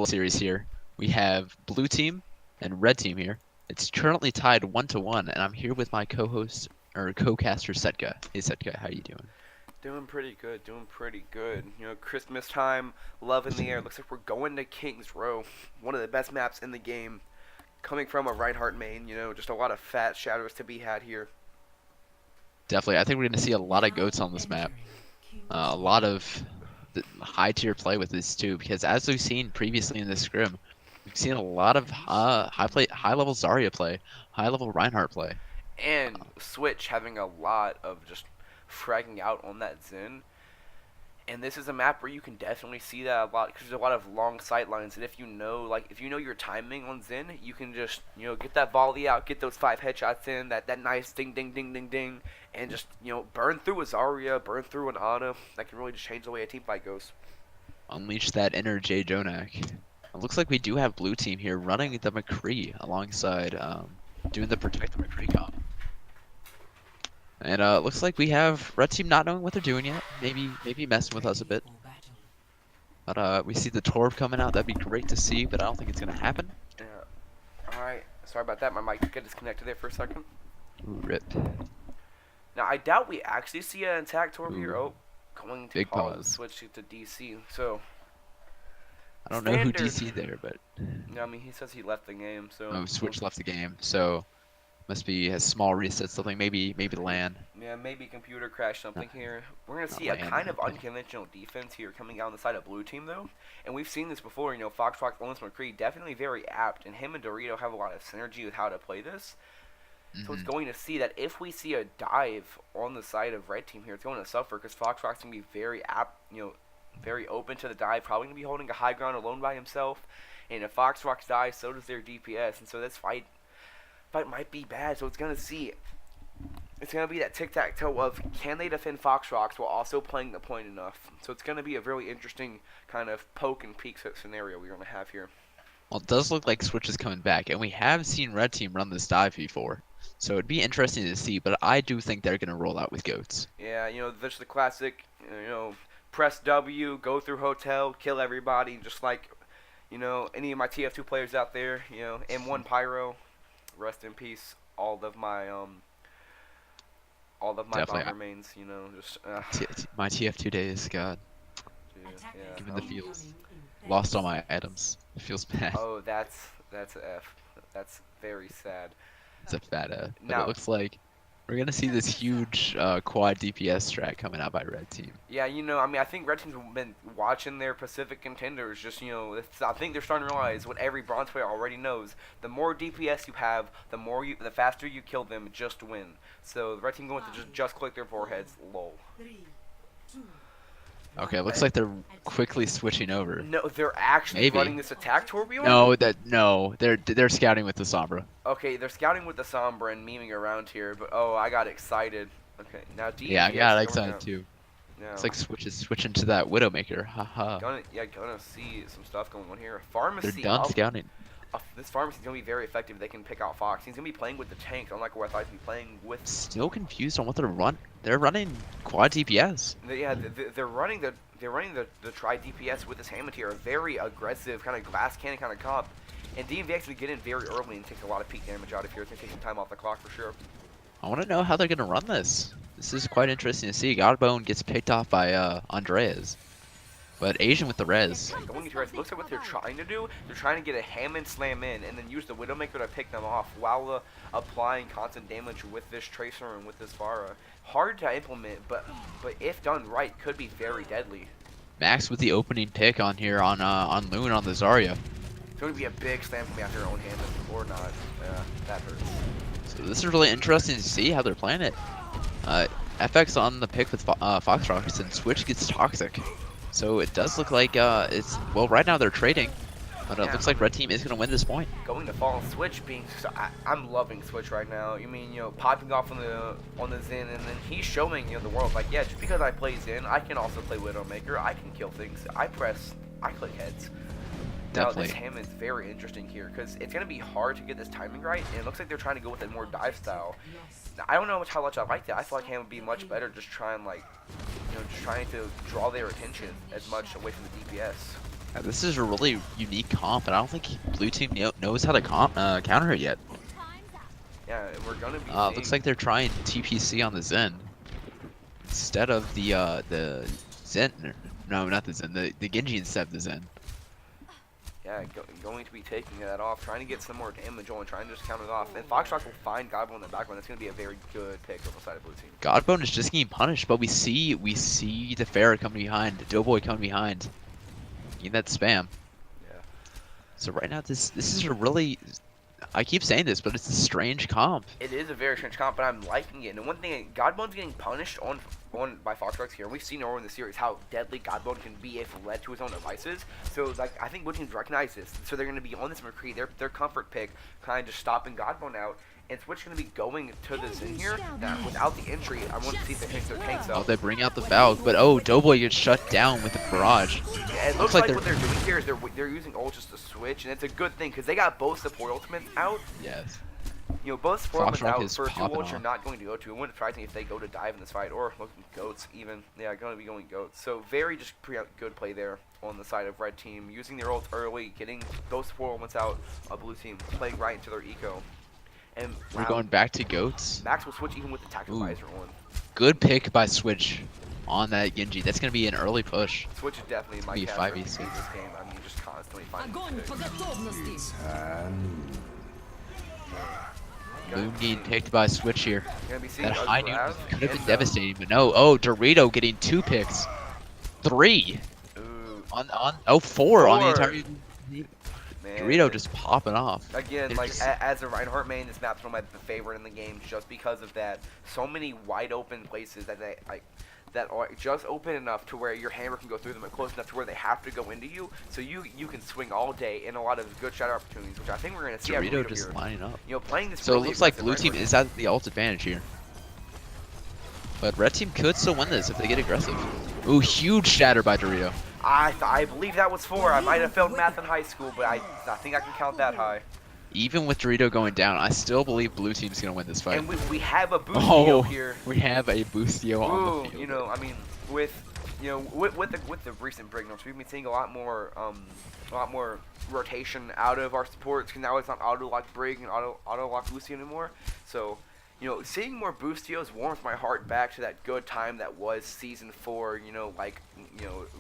series here. We have blue team and red team here. It's currently tied 1-1, and I'm here with my co-host or co-caster Setka. Hey Setka, how you doing? Doing pretty good, doing pretty good. Christmas time, love in the air. Looks like we're going to Kings Row, one of the best maps in the game. Coming from a Reinhardt main, just a lot of fat shadows to be had here. Definitely, I think we're going to see a lot of goats on this map. A lot of high tier play with this too, because as we've seen previously in this scrim, we've seen a lot of high level Zarya play, high level Reinhardt play. And Switch having a lot of just fragging out on that Zen. And this is a map where you can definitely see that a lot because there's a lot of long sight lines. And if you know your timing on Zen, you can just get that volley out, get those 5 headshots in, that nice ding ding ding ding ding, and just burn through a Zarya, burn through an Ana. That can really just change the way a team fight goes. Unleash that inner Jay Jonak. It looks like we do have blue team here running the McCree alongside doing the protect McCree comp. And it looks like we have red team not knowing what they're doing yet. Maybe messing with us a bit. But we see the Torb coming out. That'd be great to see, but I don't think it's gonna happen. Yeah. All right. Sorry about that. My mic got disconnected there for a second. Ooh, rip. Now I doubt we actually see an attack Torb here. Ooh. Oh, going to Big pause. pause. Switch to DC. So. I don't know who DC there, but No, I mean he says he left the game. So. oh, Switch left the game, so must be a small reset, something. Maybe LAN. Yeah, maybe computer crash something here. We're gonna Not see a LAN, kind of okay. unconventional defense here coming out on the side of blue team though, and we've seen this before. Foxrock, Owens, McCree definitely very apt, and him and Dorito have a lot of synergy with how to play this. So it's going to see that if we see a dive on the side of red team here, it's going to suffer because Foxrock's gonna be very apt, very open to the dive, probably gonna be holding a high ground alone by himself. And if Foxrock dies, so does their DPS, and so this fight might be bad. So it's gonna be that tic-tac-toe of can they defend Foxrocks while also playing the point enough. So it's gonna be a really interesting kind of poke and peek scenario we're gonna have here. Well, it does look like Switch is coming back, and we have seen red team run this dive before, so it'd be interesting to see. But I do think they're gonna roll out with goats. Yeah, there's the classic, press W, go through hotel, kill everybody, just like, any of my TF2 players out there, M1 Pyro, rest in peace, all of my Definitely. bomber mains, just, My TF2 days, God, dude, yeah. given the feels. Lost all my items. It feels bad. Oh, that's an F. That's very sad. It's a fat F. But Now- it looks like we're gonna see this huge quad DPS strat coming out by red team. Yeah, I think Red Team's been watching their Pacific contenders. Just, I think they're starting to realize what every bronze player already knows. The more DPS you have, the faster you kill them, just win. So the Red Team going to just click their foreheads. Lol. Okay, it looks like they're quickly switching over. No, they're actually Maybe. running this attack Torbjorn? No, they're scouting with the Sombra. Okay, they're scouting with the Sombra and memeing around here, but oh, I got excited. Okay, now DPS Yeah, I got going excited down. too. Yeah. It's like Switch is switching to that Widowmaker. Haha. Gonna see some stuff going on here. Pharmacy. They're done scouting. This pharmacy is gonna be very effective. They can pick out Fox. He's gonna be playing with the tank, unlike what I thought he'd be playing with. Still confused on what they're run. They're running quad DPS. Yeah, they're running the try DPS with this Hammond here, a very aggressive kind of glass cannon kind of comp. And DMV actually get in very early and takes a lot of peak damage out of here. It's gonna take some time off the clock for sure. I want to know how they're gonna run this. This is quite interesting to see. Godbone gets picked off by Andreas, but Asian with the res. Going into res, looks like what they're trying to do. They're trying to get a Hammond slam in and then use the Widowmaker to pick them off while applying constant damage with this Tracer and with this Pharah. Hard to implement, but if done right, could be very deadly. Max with the opening pick on here on Loon on the Zarya. It's going to be a big slam from after their own hand or not. That hurts. So this is really interesting to see how they're playing it. FX on the pick with Fox Rockets and Switch gets toxic. So it does look like right now they're trading, but it looks like red team is gonna win this point. Going to fall Switch being I'm loving Switch right now. You mean popping off on the Zen and then he's showing the world like, yeah, just because I play Zen, I can also play Widowmaker. I can kill things. I click heads. Now, Definitely. this Hammond's very interesting here because it's going to be hard to get this timing right, and it looks like they're trying to go with a more dive style. Now, I don't know how much I like that. I feel like Hammond would be much better just trying to draw their attention as much away from the DPS. This is a really unique comp, and I don't think blue team knows how to counter it yet. Yeah, and we're gonna be Looks seeing. like they're trying TPC on the Zen instead of the Zen. No, not the Zen. The Genji instead of the Zen. Yeah, going to be taking that off, trying to get some more damage on, trying to just counter it off. And Foxtrot will find Godbone in the background. That's going to be a very good pick on the side of blue team. Godbone is just getting punished, but we see the Pharah coming behind, the Doughboy coming behind, getting that spam. Yeah. So right now, this is a really, I keep saying this, but it's a strange comp. It is a very strange comp, but I'm liking it. And one thing, Godbone's getting punished on by Foxtrot here. We've seen earlier in the series how deadly Godbone can be if led to his own devices. So like I think blue teams recognize this. So they're going to be on this McCree, their comfort pick, kind of just stopping Godbone out. And Switch going to be going to this in here. Now, without the entry, I want to see if they fix their tanks up. Oh, they bring out the Valk, but oh, Doughboy gets shut down with the barrage. Yeah, it looks like what they're doing here is they're using ult just to switch, and it's a good thing because they got both support ultimates out. Yes. You know, both support ultimates out is for two ults popping you're off. not going to go to. It wouldn't surprise me if they go to dive in this fight, or looking goats even. Yeah, going to be going goats. So very just good play there on the side of red team, using their ults early, getting those support ultimates out of blue team, playing right into their eco. And We're going back to goats. Max will switch even with the tactical visor on. Good pick by Switch on that Genji. That's gonna be an early push. Switch is definitely my Be character in 5v6. this game. I mean, just constantly finding Boom getting picked by Switch here. Gonna be seeing That high noon Grab could have been and, devastating, but no. Oh, Dorito getting 2 picks. 3 Ooh, on 4 on the entire. man. Dorito just popping off. Again, It's like just- as a Reinhardt main, this map's one of my favorite in the game just because of that. So many wide open places that they that are just open enough to where your hammer can go through them and close enough to where they have to go into you, so you can swing all day in a lot of good shadow opportunities, which I think we're gonna see. Dorito just lining up. You know, playing this. So really it looks like aggressive blue team Reinhardt. is at the ult advantage here. But red team could still win this if they get aggressive. Ooh, huge shatter by Dorito. I believe that was 4. I might have failed math in high school, but I think I can count that high. Even with Dorito going down, I still believe blue team's gonna win this fight. And we have a Boostio here. We have a Boostio on the field. You know, I mean, with the recent break notes, we've been seeing a lot more rotation out of our supports. Cause now it's not auto lock Brig and auto lock Boostio anymore. So, you know, seeing more Boostios warms my heart back to that good time that was season 4. You know, like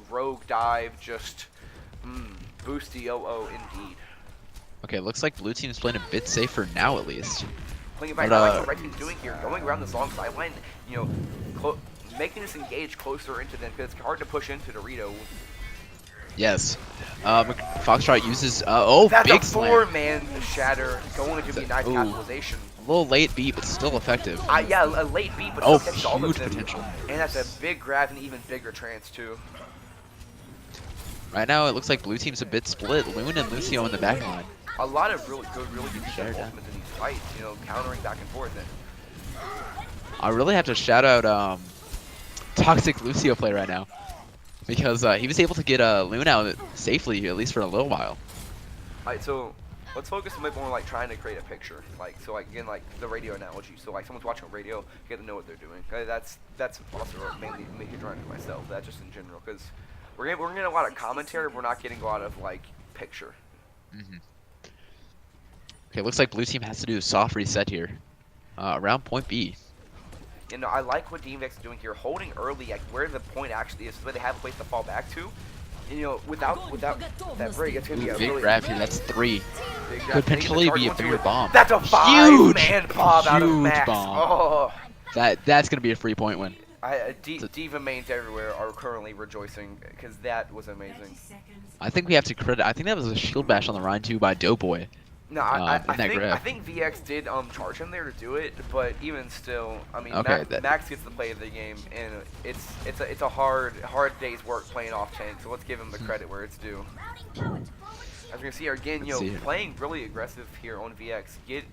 Rogue dive, just Boostio indeed. Okay, looks like blue team's playing a bit safer now at least. Playing it back, I like what red team's doing here, going around this long sideline, you know, making this engage closer into them because it's hard to push into Dorito. Yes. Foxtrot uses That's big a slam. 4-man shatter going to be a nice capitalization. A little late beat, but still effective. Yeah, a late beat, but still catches all of huge them. potential. And that's a big grab and even bigger trance too. Right now, it looks like blue team's a bit split. Loon and Lucio in the back line. A lot of really good Share defensive down. ultimates in these fights, you know, countering back and forth. And I really have to shout out Toxic Lucio play right now. Because he was able to get Loon out safely, at least for a little while. Alright, so let's focus a bit more like trying to create a picture. Like, so like again, like the radio analogy. So like someone's watching a radio, you get to know what they're doing. That's also mainly me trying to myself. That just in general, because we're getting a lot of commentary, but we're not getting a lot of like picture. Okay, looks like blue team has to do a soft reset here. Around point B. You know, I like what DMX is doing here, holding early at where the point actually is, so that they have a place to fall back to. And, you know, without that break, it's gonna be a Big really grab here. That's 3. big grab. Could potentially be a bigger bomb. That's a 5-man pop out of Huge Max. bomb. Oh. That's gonna be a free point win. Diva mains everywhere are currently rejoicing because that was amazing. I think we have to credit. I think that was a shield bash on the Rhine 2 by Doughboy. No, in that I grab. think VX did charge him there to do it, but even still, I mean, Okay, Max gets the play of the game, and it's a hard day's work playing off tank. So let's give him the credit where it's due. As we can see here again, playing really aggressive here on VX, you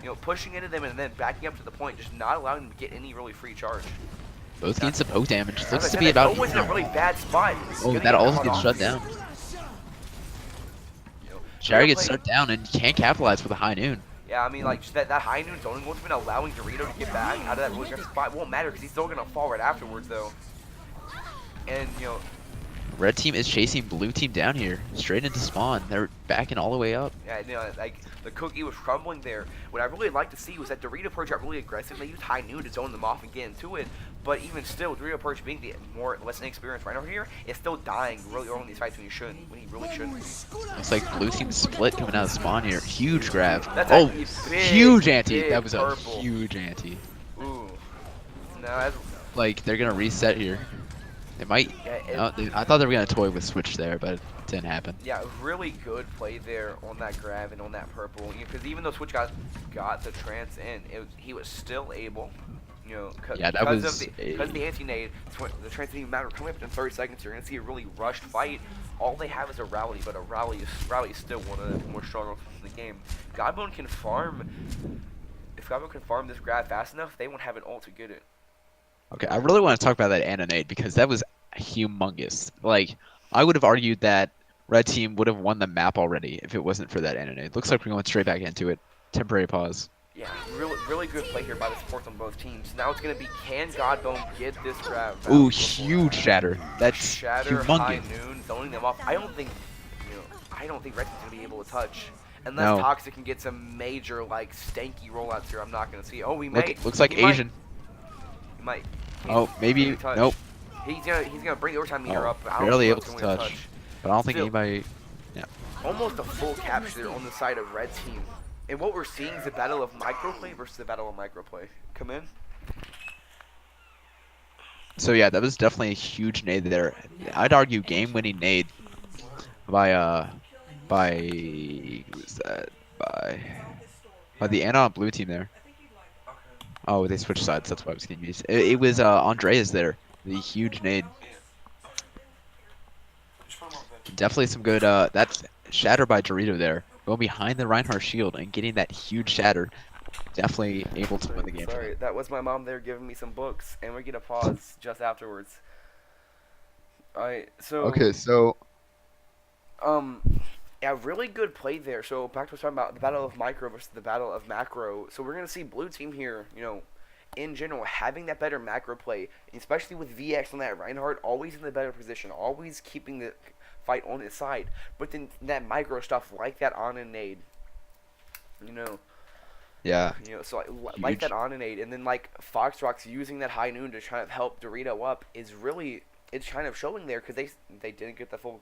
know, pushing into them and then backing up to the point, just not allowing them to get any really free charge. Both getting some poke damage. As Looks I to said, be that about. Go was in a really bad spot. Oh, that also gets shut down. Sherry gets shut down and can't capitalize with a high noon. Yeah, I mean, like, just that high noon zoning ultimate allowing Dorito to get back out of that really aggressive spot won't matter because he's still going to fall right afterwards, though. And, you know, Red team is chasing blue team down here, straight into spawn. They're backing all the way up. Yeah, like the cookie was crumbling there. What I really like to see was that Dorito Purge got really aggressive. They used high noon to zone them off and get into it. But even still, Dorito Purge being the less inexperienced right over here is still dying really early in these fights when he really shouldn't. Looks like blue team split coming out of spawn here. Huge grab. That's Oh, big, huge anti. big That was a purple. huge anti. Ooh. No, that's, Like they're gonna reset here. They might. yeah, I thought they were gonna toy with switch there, but it didn't happen. yeah, really good play there on that grab and on that purple. Because even though Switch got the trance in, he was still able. Yeah, that because was of the anti-nade, the trance didn't even matter. Coming up in 30 seconds, you're gonna see a really rushed fight. All they have is a rally, but a rally is still one of the more stronger in the game. Godbone can farm. If Godbone can farm this grab fast enough, they won't have an ult to get it. Okay, I really want to talk about that Anonade because that was humongous. Like, I would have argued that red team would have won the map already if it wasn't for that Anonade. Looks like we're going straight back into it. Temporary pause. Yeah, really good play here by the supports on both teams. Now it's gonna be, can Godbone get this grab? Ooh, huge shatter. That's Shatter, humongous. high noon, zoning them off. I don't think Red Team's gonna be able to touch. Unless Toxic can get some major, like, stanky rollouts here, I'm not gonna see. Oh, we may. Looks like Asian. He might. Oh, maybe. Nope. He's gonna bring the overtime meter up. But barely able to touch. But I don't think anybody. Yeah. Almost a full capture on the side of Red Team. And what we're seeing is the battle of microplay versus the battle of microplay. Come in. So yeah, that was definitely a huge nade there. I'd argue game-winning nade by who's that? By the Anon blue team there. Oh, they switched sides. That's why I was confused. It was Andreas there. The huge nade. Definitely some good. That's shatter by Dorito there. Going behind the Reinhardt shield and getting that huge shatter. Definitely able to win the game. Sorry, that was my mom there giving me some books, and we get a pause just afterwards. Alright, so. Okay, so. Yeah, really good play there. So back to what we're talking about, the battle of micro versus the battle of macro. So we're gonna see blue team here, in general, having that better macro play, especially with VX on that Reinhardt, always in the better position, always keeping the fight on his side. But then that micro stuff, like that on and nade, Yeah. So like that on and nade, and then like Foxrocks using that high noon to try to help Dorito up is really, it's kind of showing there because they didn't get the full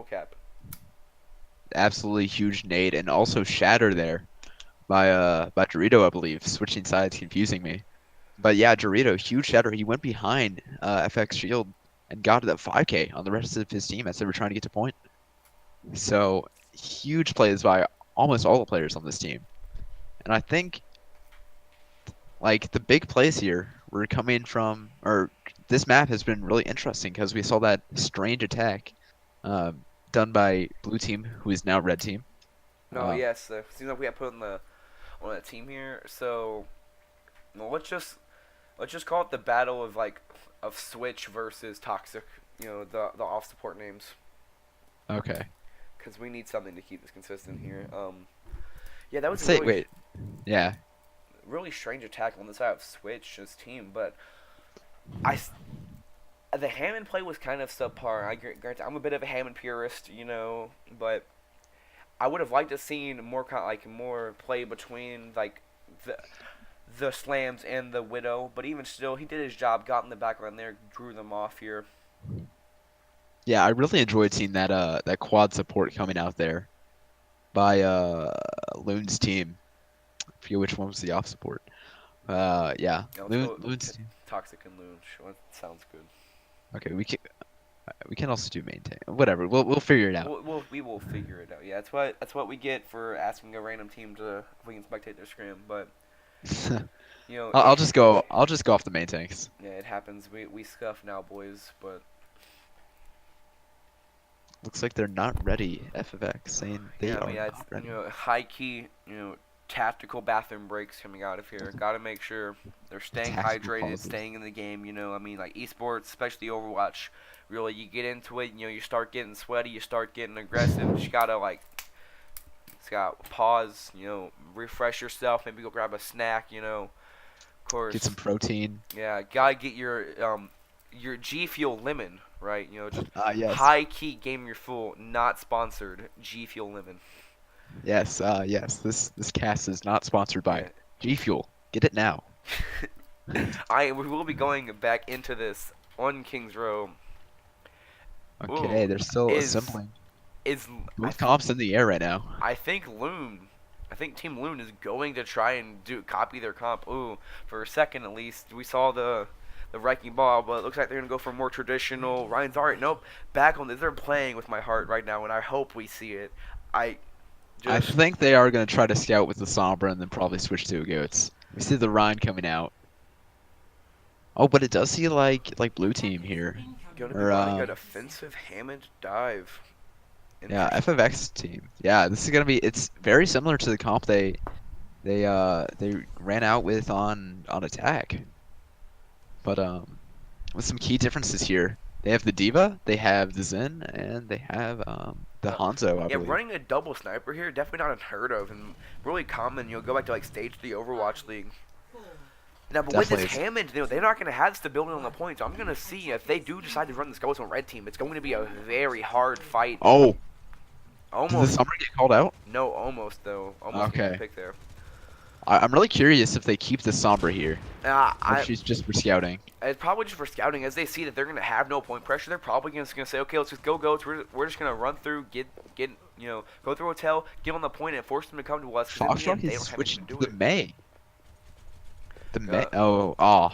cap. Absolutely huge nade and also shatter there by Dorito, I believe. Switching sides confusing me. But yeah, Dorito, huge shatter. He went behind FX Shield and got to that 5K on the rest of his team as they were trying to get to point. So huge plays by almost all the players on this team. And I think like the big plays here were coming from, or this map has been really interesting because we saw that strange attack done by blue team, who is now red team. No, yes, seems like we got put on that team here. So, well, let's just call it the battle of Switch versus Toxic. The off support names. Okay. Because we need something to keep this consistent here. Yeah, that was yeah. Really strange attack on the side of Switch's team, but the Hammond play was kind of subpar. I grant I'm a bit of a Hammond purist, but I would have liked to seen more more play between the slams and the Widow. But even still, he did his job, got in the backline there, drew them off here. Yeah, I really enjoyed seeing that quad support coming out there by Loon's team. I forget which one was the off support. Yeah, Loon's team. Toxic and Loon. Sure, sounds good. Okay, we can also do maintain. Whatever, we'll figure it out. We will figure it out. Yeah, that's what we get for asking a random team to if we can spectate their scrim. But I'll just go off the main tanks. Yeah, it happens. We scuff now, boys. But looks like they're not ready. FFX saying they are not ready. High key. Tactical bathroom breaks coming out of here. Got to make sure they're staying hydrated, staying in the game. Like esports, especially Overwatch. Really, you get into it. You start getting sweaty. You start getting aggressive. You gotta pause. Refresh yourself. Maybe go grab a snack. Of course. Get some protein. Yeah, gotta get your your G Fuel Lemon, right? Just Yes. high key Game Your Fool, not sponsored. G Fuel Lemon. Yes, yes. This cast is not sponsored by Yeah. G Fuel. Get it now. We will be going back into this on Kings Row. Okay, Ooh, they're still is assembling. is I Both comps in the air right now. I think Loon. I think Team Loon is going to try and copy their comp. Ooh, for a second at least, we saw the wrecking ball, but it looks like they're gonna go for more traditional. Ryan's alright. Nope, back on this. They're playing with my heart right now, and I hope we see it. I I just think they are going to try to scout with the Sombra and then probably switch to a Goats. We see the Rhine coming out. Oh, but it does see like blue team here. gonna be Or running a defensive Hammond dive. yeah, Interesting. FFX team. Yeah, this is gonna be. It's very similar to the comp they ran out with on attack, but with some key differences here. They have the Diva, they have the Zen, and they have the Uh, Hanzo, I yeah, believe. running a double sniper here definitely not unheard of and really common. Go back to like stage 3 Overwatch League. Now, but with this Definitely. Hammond, they're not going to have stability on the points. I'm going to see if they do decide to run this Ghost on red team. It's going to be a very hard fight. Oh, did the Almost, Summer get called out? no, almost though. Almost getting Okay. picked there. I'm really curious if they keep the Sombra here, or if I she's just for scouting. It's probably just for scouting. As they see that they're going to have no point pressure, they're probably just going to say, okay, let's just go Goats. We're just going to run through, get go through hotel, get on the point, and force them to come to us. Because in the Foxtrot end, they is don't have anything switching to to do the it. May. The May. Uh,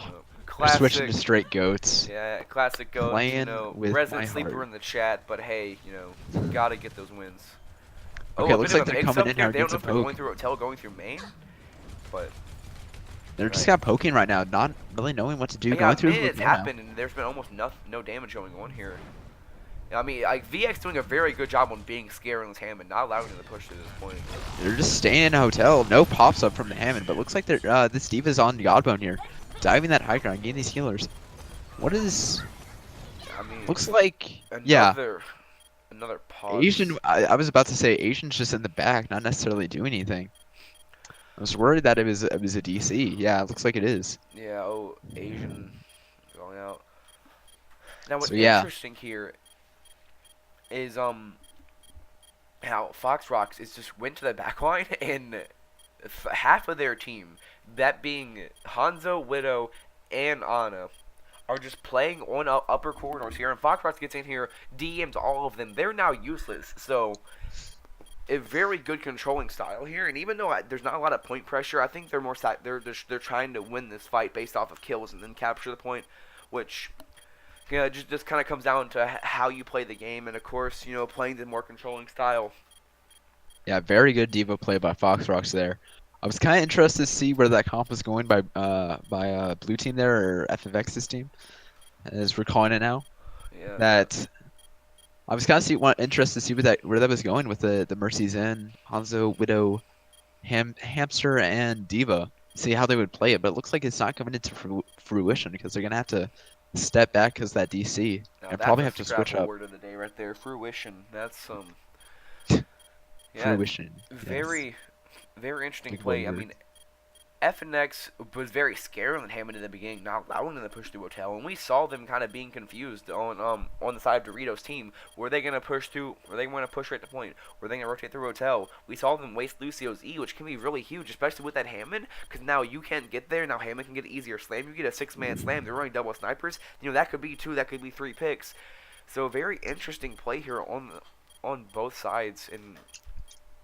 They're switching to classic. straight Goats. Yeah, classic Goats. Playing with my Resident sleeper heart. in the chat, but hey, gotta get those wins. Okay, Oh, it a looks bit like of a they're coming mix-up in here. here They don't against know a if they're going poke. through hotel, going through main, but They're just right. kind of poking right now, not really knowing what to do. Yeah, Going a through minute has hotel now. happened, and there's been almost no damage going on here. I mean, like VX doing a very good job on being scary on this Hammond, not allowing them to push to this point. They're just staying in a hotel. No pops up from the Hammond, but looks like they're this Diva's on Godbone here, diving that high ground, getting these healers. What is? I mean, Looks like yeah. another Asian. pause. I was about to say Asian's just in the back, not necessarily doing anything. I was worried that it was a DC. Yeah, it looks like it is. Yeah, oh, Asian going out. Now, what's So yeah, interesting here is how Fox Rocks is just went to the back line and half of their team, that being Hanzo, Widow, and Ana, are just playing on upper corridors here. And Fox Rocks gets in here, DMs all of them. They're now useless. So a very good controlling style here. And even though there's not a lot of point pressure, I think they're more they're trying to win this fight based off of kills and then capture the point, which just kind of comes down to how you play the game, and of course, playing the more controlling style. yeah, very good Diva play by Fox Rocks there. I was kind of interested to see where that comp was going by blue team there or FFX's team, as we're calling it now. Yeah. That I was kind of interested to see where that was going with the Mercy's in Hanzo, Widow, Hamster, and Diva. See how they would play it, but it looks like it's not coming into fruition because they're gonna have to step back because that DC Now and that's probably a have to switch Scrabble up word of the day right there. Fruition. That's yeah, fruition. Yes, very, very interesting big boy play. I word. mean, FNX was very scary on Hammond in the beginning, not allowing them to push through hotel, and we saw them kind of being confused on the side of Doritos' team. Were they gonna push through? Were they gonna push right to point? Were they gonna rotate through hotel? We saw them waste Lucio's E, which can be really huge, especially with that Hammond, because now you can't get there. Now Hammond can get an easier slam. You get a 6-man slam. They're running double snipers. That could be 2. That could be 3 picks. So very interesting play here on both sides, and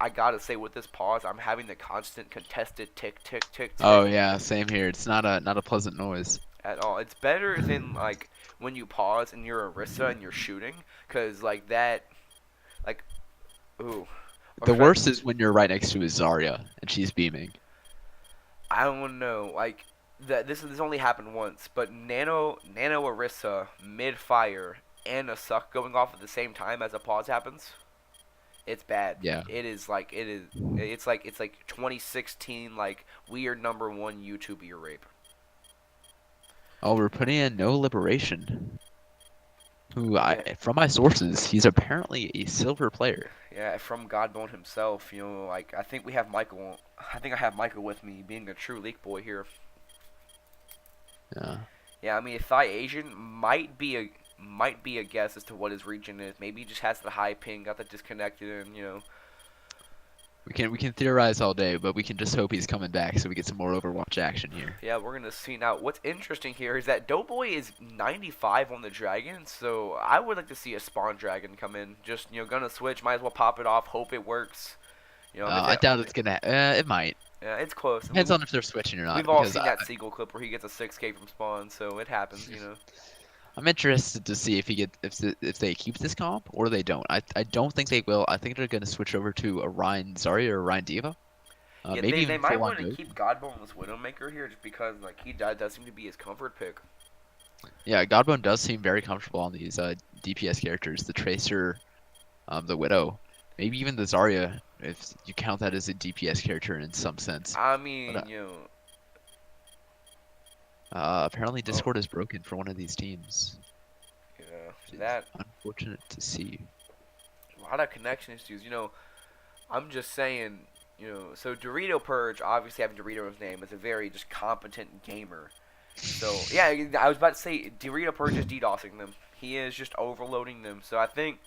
I gotta say, with this pause, I'm having the constant contested tick, tick, tick, Oh tick yeah, same here. It's not a pleasant noise. at all. It's better than like when you pause and you're Arissa and you're shooting, cause like that, like, ooh, or The should worst is when you're right next to a Zarya and she's beaming. I don't know, like that. This only happened once, but Nano Arissa mid fire and a suck going off at the same time as a pause happens. It's bad. Yeah. It is like it is. It's like 2016. Like we are #1 YouTube ear rape. Oh, we're putting in no liberation. Who Yeah, from my sources, he's apparently a silver player. yeah. From Godbone himself. Like I think we have Michael. I think I have Michael with me, being a true leak boy here. Yeah. Yeah, I mean, Thai Asian might be a guess as to what his region is. Maybe he just has the high ping, got that disconnected, and We can theorize all day, but we can just hope he's coming back so we get some more Overwatch action here. yeah, we're gonna see now. What's interesting here is that Doughboy is 95 on the dragon, so I would like to see a spawn dragon come in. Just gonna switch, might as well pop it off, hope it works. I doubt it's gonna. It might. Yeah, it's close. Depends on if they're switching or not. We've all Because seen that Seagull clip where he gets a 6K from spawn, so it happens. I'm interested to see if they keep this comp or they don't. I don't think they will. I think they're gonna switch over to a Ryan Zarya or a Ryan Diva. Yeah, Maybe they even might full on want to Goat. keep Godbone's Widowmaker here just because like he does seem to be his comfort pick. Yeah, Godbone does seem very comfortable on these DPS characters. The Tracer, the Widow, maybe even the Zarya, if you count that as a DPS character in some sense. I mean, But, apparently Discord is broken for one of these teams. yeah, that Unfortunate to see. a lot of connection issues. I'm just saying, so Dorito Purge, obviously having Dorito in his name, is a very just competent gamer. So yeah, I was about to say Dorito Purge is DDoSing them. He is just overloading them. So I think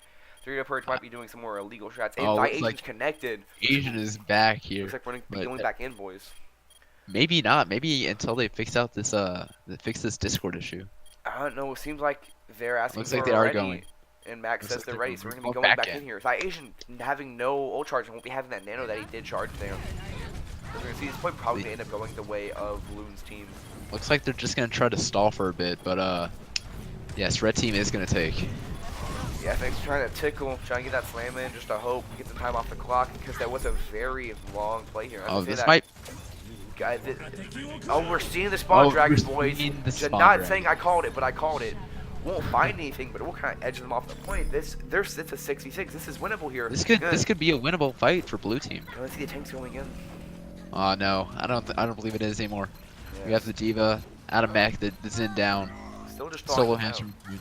Dorito Purge might be doing some more illegal shots. And looks Asian's like connected. Asian is back here. Looks like we're but, going back in, boys. Maybe not. Maybe until they fix out this Discord issue. I don't know. It seems like they're asking Looks for like it they are already, going. and Max Looks says like they're they're ready, so we're going. gonna be Oh, going back back in. in here. Thai Asian having no ult charge and won't be having that nano that he did charge there. We're gonna see this point probably end up going the way of Loon's team. Looks like they're just gonna try to stall for a bit, but yes, red team is gonna take. Yeah, thanks for trying to tickle, trying to get that slam in, just to hope get some time off the clock because that was a very long play here. Oh, this might. Oh, we're seeing the spawn dragon, we're boys. seeing the Just spawn not dragon. saying I called it, but I called it. Won't find anything, but we'll kind of edge them off the point. It's a 66. This is winnable here. This could be a winnable fight for blue team. Let's see the tanks going in. Oh no, I don't believe it is anymore. Yeah. We have the Diva, Adam Mech, the Zen down, Still just solo stalking hands out. from.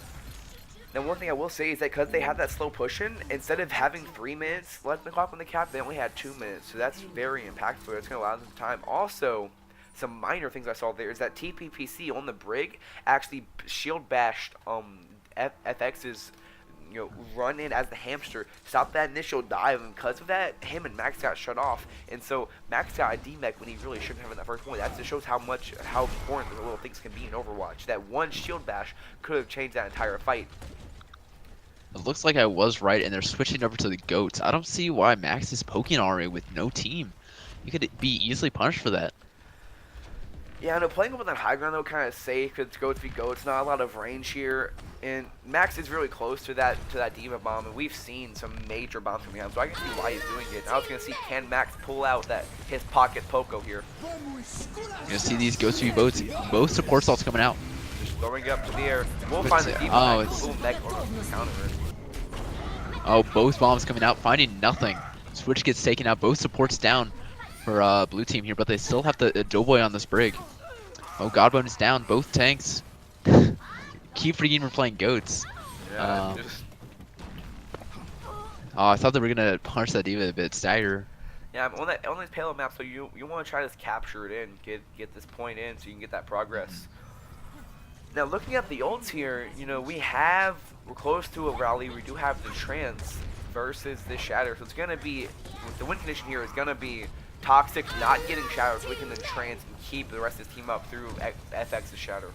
Now, one thing I will say is that because they have that slow push in, instead of having 3 minutes left in the clock on the cap, they only had 2 minutes. So that's very impactful. It's going to allow them time. Also, some minor things I saw there is that TPPC on the brig actually shield bashed FX's run in as the hamster, stopped that initial dive, and because of that, him and Max got shut off. And so Max got a D-mech when he really shouldn't have in that first point. That just shows how important the little things can be in Overwatch. That one shield bash could have changed that entire fight. It looks like I was right, and they're switching over to the goats. I don't see why Max is poking Ari with no team. He could be easily punished for that. Yeah, I know playing up on that high ground though kind of safe because goats be goats. Not a lot of range here, and Max is really close to that Diva bomb, and we've seen some major bombs from him. So I can see why he's doing it. I was gonna see can Max pull out his pocket Poco here. You're gonna see these goats be boats. Both support salts coming out. Just throwing it up to the air. We'll What's find the it? Diva. Oh, Max. it's- Little mech or counter it. Oh, both bombs coming out, finding nothing. Switch gets taken out. Both supports down for blue team here, but they still have the Doughboy on this brig. Oh, Godbone is down. Both tanks. Keep forgetting we're playing goats. Yeah, Oh, I thought they were gonna punch that Diva a bit. Stagger. yeah. On this payload map, so you want to try to capture it in, get this point in, so you can get that progress. Now, looking at the ults here, we're close to a rally. We do have the trance versus this shatter, so it's gonna be the win condition here is gonna be Toxic not getting shattered, so we can then trance and keep the rest of his team up through FX's shatter.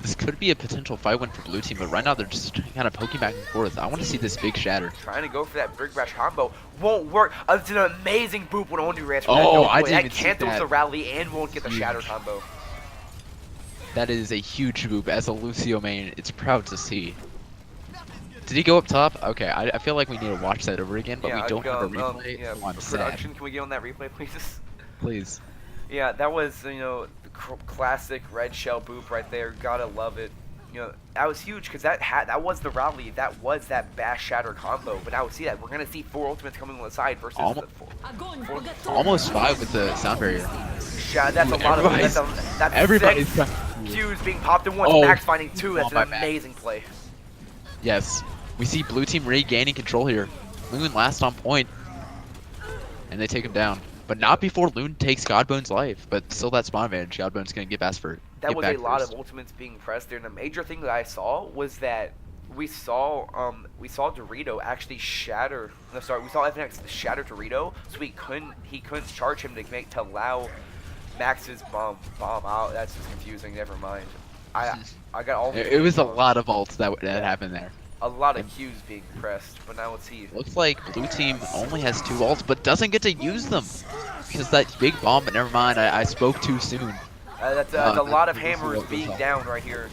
This could be a potential fight win for blue team, but right now they're just kind of poking back and forth. I want to see this big shatter. Trying to go for that Brig Bash combo won't work. It's an amazing boop when Ondu ran. Oh, I didn't that even see cancels that. the rally and won't get the shatter combo. That is a huge boop. As a Lucio main, it's proud to see. Did he go up top? Okay, I feel like we need to watch that over again, but Yeah, we don't have a yeah, replay. So I'm sad. production, can we get on that replay, please? Please. Yeah, that was the classic red shell boop right there. Gotta love it. That was huge because that was the rally. That was that bash shatter combo. But now see that we're gonna see 4 ultimates coming on the side versus the 4. Almost 5 with the sound barrier. That's a lot of that's everybody's 6 Qs being popped in one. Oh, Max finding 2. That's my an bad. amazing play. Yes. We see blue team regaining control here. Loon last on point. And they take him down. But not before Loon takes Godbone's life. But still that spawn advantage. Godbone's gonna get past for it. that get was a back lot of first. ultimates being pressed there. And the major thing that I saw was that we saw Dorito actually shatter. No, sorry, we saw FNX shatter Dorito, so he couldn't charge him to allow Max's bomb out. That's just confusing. Never mind. I I got all these It was things a wrong. lot of ults that Yeah, happened there. a lot of And Qs being pressed. But now let's see. looks like blue team only has 2 ults, but doesn't get to use them because that big bomb. But never mind, I spoke too soon. That's a lot of This is hammers what goes being on. down right here.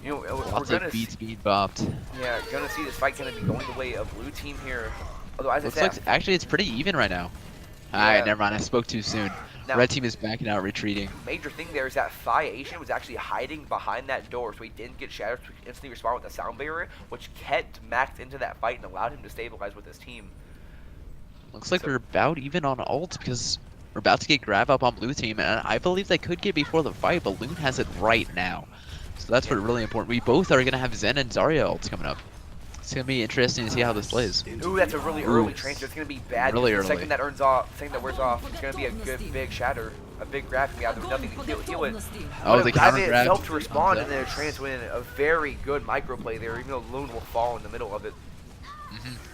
We're Lots of gonna see, beats being buffed. yeah, gonna see this fight gonna be going the way of blue team here. Although as I Looks said, like actually it's pretty even right now. Alright, yeah. never mind. I spoke too soon. Now, Red team is backing out, retreating. major thing there is that Phi Asian was actually hiding behind that door, so he didn't get shattered. So he could instantly respond with a sound barrier, which kept Max into that fight and allowed him to stabilize with his team. Looks like So- we're about even on ults because we're about to get grab up on blue team, and I believe they could get before the fight, but Loon has it right now. So that's what really important. We both are gonna have Zen and Zarya ults coming up. It's gonna be interesting to see how this plays. Ooh, that's a really Ooh. early transfer. It's gonna be bad. Really The early. second that earns off, second that wears off, it's gonna be a good big shatter, a big grab from me out. There was nothing to heal it. Oh, But the it grab counter it grab. itself to respond, and then a trans win. A very good micro play there, even though Loon will fall in the middle of it.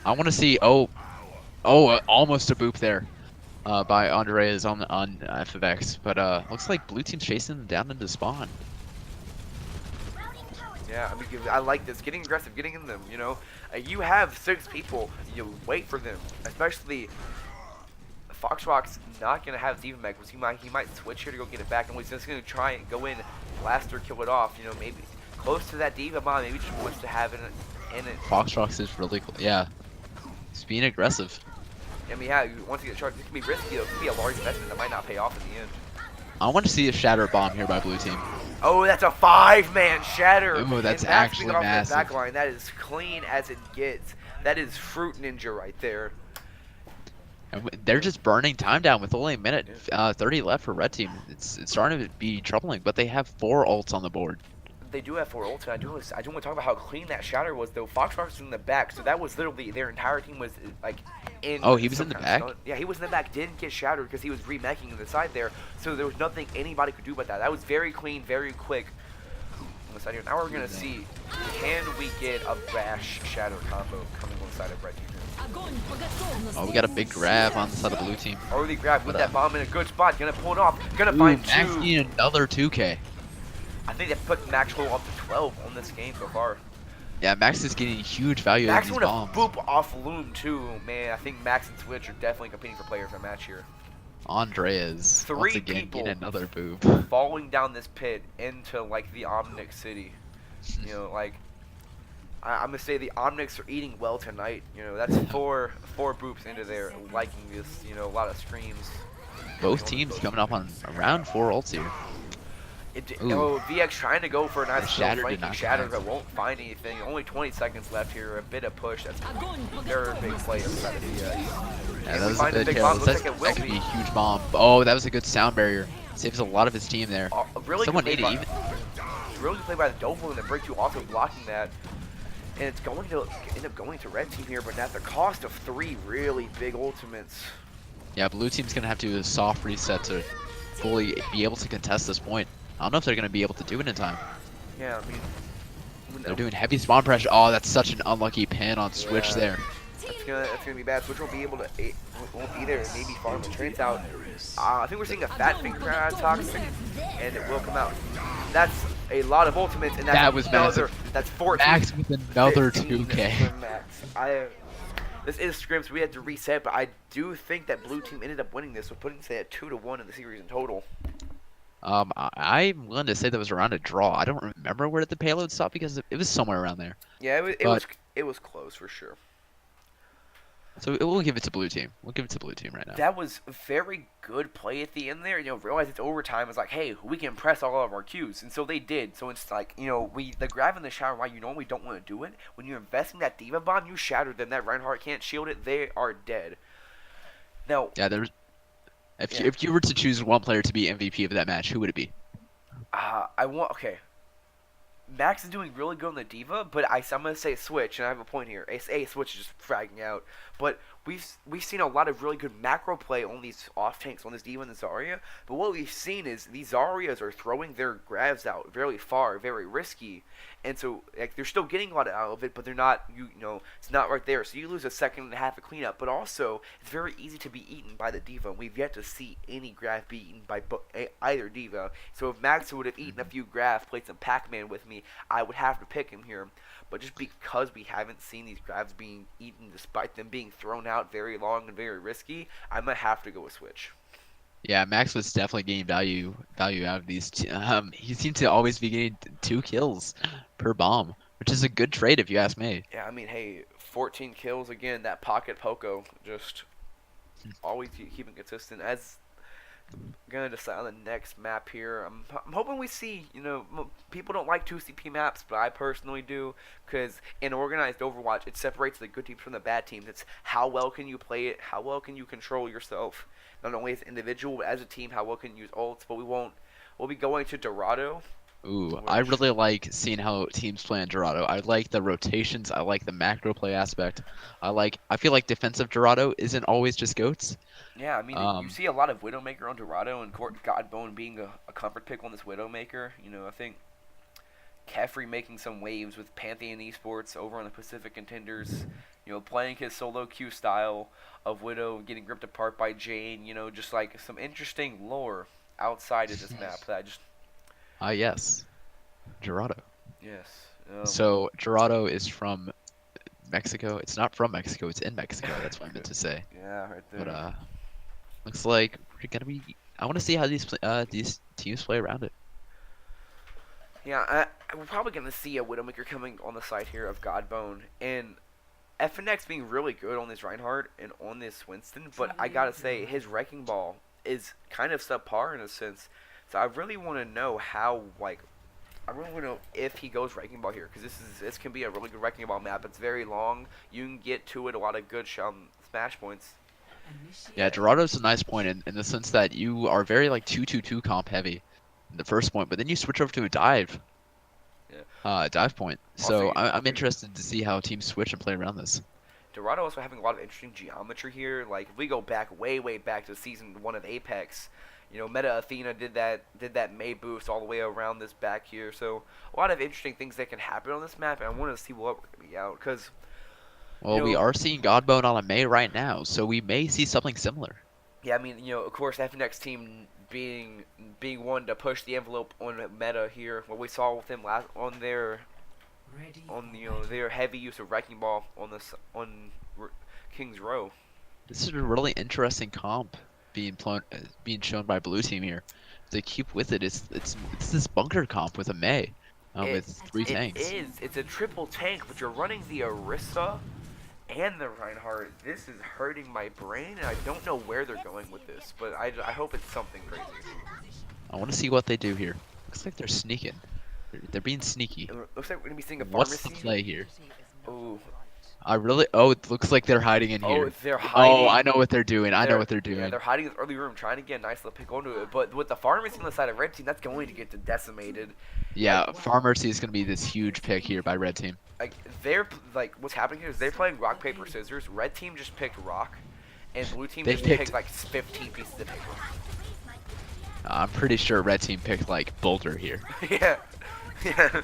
I want to see. Almost a boop there, by Andreas on FFX, but looks like blue team's chasing them down into spawn. Yeah, I mean, I like this. Getting aggressive, getting in them, you know. You have 6 people, you wait for them. Especially, Foxrock's not going to have Diva Mech, because he might switch here to go get it back, and he's just going to try and go in, blast or kill it off, you know, maybe close to that Diva Bomb, maybe just wants to have it in it. Foxrocks is really cool. Yeah, he's being aggressive. I mean, yeah, once you get charged, this can be risky, though. It can be a large investment that might not pay off in the end. I want to see a shatter bomb here by blue team. Oh, that's a 5-man shatter. Ooh, that's and actually off massive. that back line. That is clean as it gets. That is Fruit Ninja right there. And they're just burning time down with only a minute 30 left for red team. It's starting to be troubling, but they have 4 ults on the board. They do have 4 ults, and I do want to talk about how clean that shatter was, though. Foxrock was in the back, so that was literally their entire team was like in. Oh, he was some in the kind back? of stun. Yeah, he was in the back. Didn't get shattered because he was remeching the side there, so there was nothing anybody could do about that. That was very clean, very quick. On the side here. Now we're gonna see, can we get a bash shatter combo coming on the side of red team? Oh, we got a big grab on the side of blue team. Early grab with that bomb in a good spot. Gonna pull it off. Gonna Ooh, find Max 2. getting another 2K. I think that put Max Hole up to 12 on this game so far. Yeah, Max is getting huge value out of Max these want to bombs. boop off Loom too, man. I think Max and Switch are definitely competing for player of the match here. Andreas 3 once again people. getting another boop. Falling down this pit into like the Omnic City. You know, like I'm gonna say the Omnics are eating well tonight. You know, that's four boops into there, liking this. You know, a lot of screams. Both teams coming up on around 4 ults here. Ooh. VX trying to go for a nice Shatter did flanking not shatter, connect. but won't find anything. Only 20 seconds left here. A bit of push. That's their big play inside of VX. Yeah, If that we was find a a bit big bomb, careless. looks like it will That could be be. a huge bomb. Oh, that was a good sound barrier. Saves a lot of his team there. Really Someone good need play to by, even. really good play by the Doble and the Break 2 also blocking that. And it's going to end up going to red team here, but at the cost of 3 really big ultimates. Yeah, blue team's gonna have to do a soft reset to fully be able to contest this point. I don't know if they're gonna be able to do it in time. Yeah, I mean, They're doing heavy spawn pressure. Oh, that's such an unlucky pin on Switch Yeah. there. That's gonna be bad. Switch won't be able to, won't be there. Maybe farm the trades out. I think we're seeing a fat finger toxic, and it will come out. That's a lot of ultimates, and that's That was another. massive. That's 14. Max with another 15 2K. for Max. This is scrims. We had to reset, but I do think that blue team ended up winning this, with putting say at 2-1 in the series in total. I'm willing to say that was around a draw. I don't remember where the payload stopped because it was somewhere around there. Yeah, But- it was close for sure. So we'll give it to blue team. We'll give it to blue team right now. That was very good play at the end there. You know, realize it's overtime. It's like, hey, we can press all of our Qs, and so they did. So it's like, you know, the grab in the shower. Why you normally don't want to do it when you're investing that Diva Bomb, you shatter them. That Reinhardt can't shield it. They are dead. Now, Yeah, there's. Yeah. If you were to choose one player to be MVP of that match, who would it be? I want okay. Max is doing really good on the diva, but I'm gonna say switch, and I have a point here. Switch is just fragging out, but we've seen a lot of really good macro play on these off tanks on this diva and the Zarya. But what we've seen is these Zaryas are throwing their grabs out very far, very risky, and so like they're still getting a lot out of it, but they're not it's not right there. So you lose a second and a half of cleanup, but also it's very easy to be eaten by the diva. We've yet to see any grab be eaten by either diva. So if Max would have eaten a few grabs, played some Pac-Man with me, I would have to pick him here. But just because we haven't seen these grabs being eaten despite them being thrown out very long and very risky, I might have to go with switch. Yeah, Max was definitely getting value out of these. He seemed to always be getting 2 kills per bomb, which is a good trade if you ask me. Yeah, I mean, hey, 14 kills again. That pocket Poco just always keeping consistent. As gonna decide on the next map here. I'm hoping we see, people don't like 2CP maps, but I personally do, because in organized Overwatch, it separates the good teams from the bad teams. It's how well can you play it, how well can you control yourself, not only as an individual, but as a team, how well can you use ults. But we'll be going to Dorado. Ooh, I really like seeing how teams play in Dorado. I like the rotations. I like the macro play aspect. I feel like defensive Dorado isn't always just goats. Yeah, I mean, you see a lot of Widowmaker on Dorado, and Godbone being a comfort pick on this Widowmaker. I think Kefri making some waves with Pantheon Esports over on the Pacific Contenders. Playing his solo queue style of Widow, getting ripped apart by Jane. Just like some interesting lore outside of this map that I just. Yes, Dorado. Yes. So Dorado is from Mexico. It's not from Mexico. It's in Mexico. That's what I meant to say. Yeah, right there. But looks like we're gonna be. I want to see how these teams play around it. Yeah, we're probably gonna see a Widowmaker coming on the side here of Godbone and FNX being really good on this Reinhardt and on this Winston. But I gotta say, his Wrecking Ball is kind of subpar in a sense. So I really want to know I really want to know if he goes Wrecking Ball here, because this can be a really good Wrecking Ball map. It's very long. You can get to it a lot of good smash points. Yeah, Dorado's a nice point in the sense that you are very like 2-2-2 comp heavy in the first point, but then you switch over to a dive. Yeah. Dive point. So I'm interested to see how teams switch and play around this. Dorado also having a lot of interesting geometry here. Like if we go back way back to season 1 of Apex, Meta Athena did that May boost all the way around this back here. So a lot of interesting things that can happen on this map, and I want to see what we're gonna be out because. Well, we are seeing Godbone on a May right now, so we may see something similar. Yeah, I mean, of course, FNX team being one to push the envelope on Meta here. What we saw with them on their heavy use of Wrecking Ball on King's Row. This is a really interesting comp being shown by blue team here. If they keep with it, it's this bunker comp with a May, with 3 tanks. It's a triple tank, but you're running the Orisa and the Reinhardt. This is hurting my brain, and I don't know where they're going with this, but I hope it's something crazy. I want to see what they do here. Looks like they're sneaking. They're being sneaky. It looks like we're gonna be seeing a What's pharmacy. the play here? Ooh. It looks like they're hiding in here. Oh, they're hiding. Oh, I know what they're doing. I know what they're doing. Yeah, they're hiding in the early room, trying to get a nice little pick onto it. But with the pharmacy on the side of red team, that's going to get decimated. Yeah, Pharmacy is going to be this huge pick here by red team. What's happening here is they're playing rock paper scissors. Red team just picked rock, and blue team just picked picked like 15 pieces of paper. I'm pretty sure red team picked like Boulder here. Yeah. You're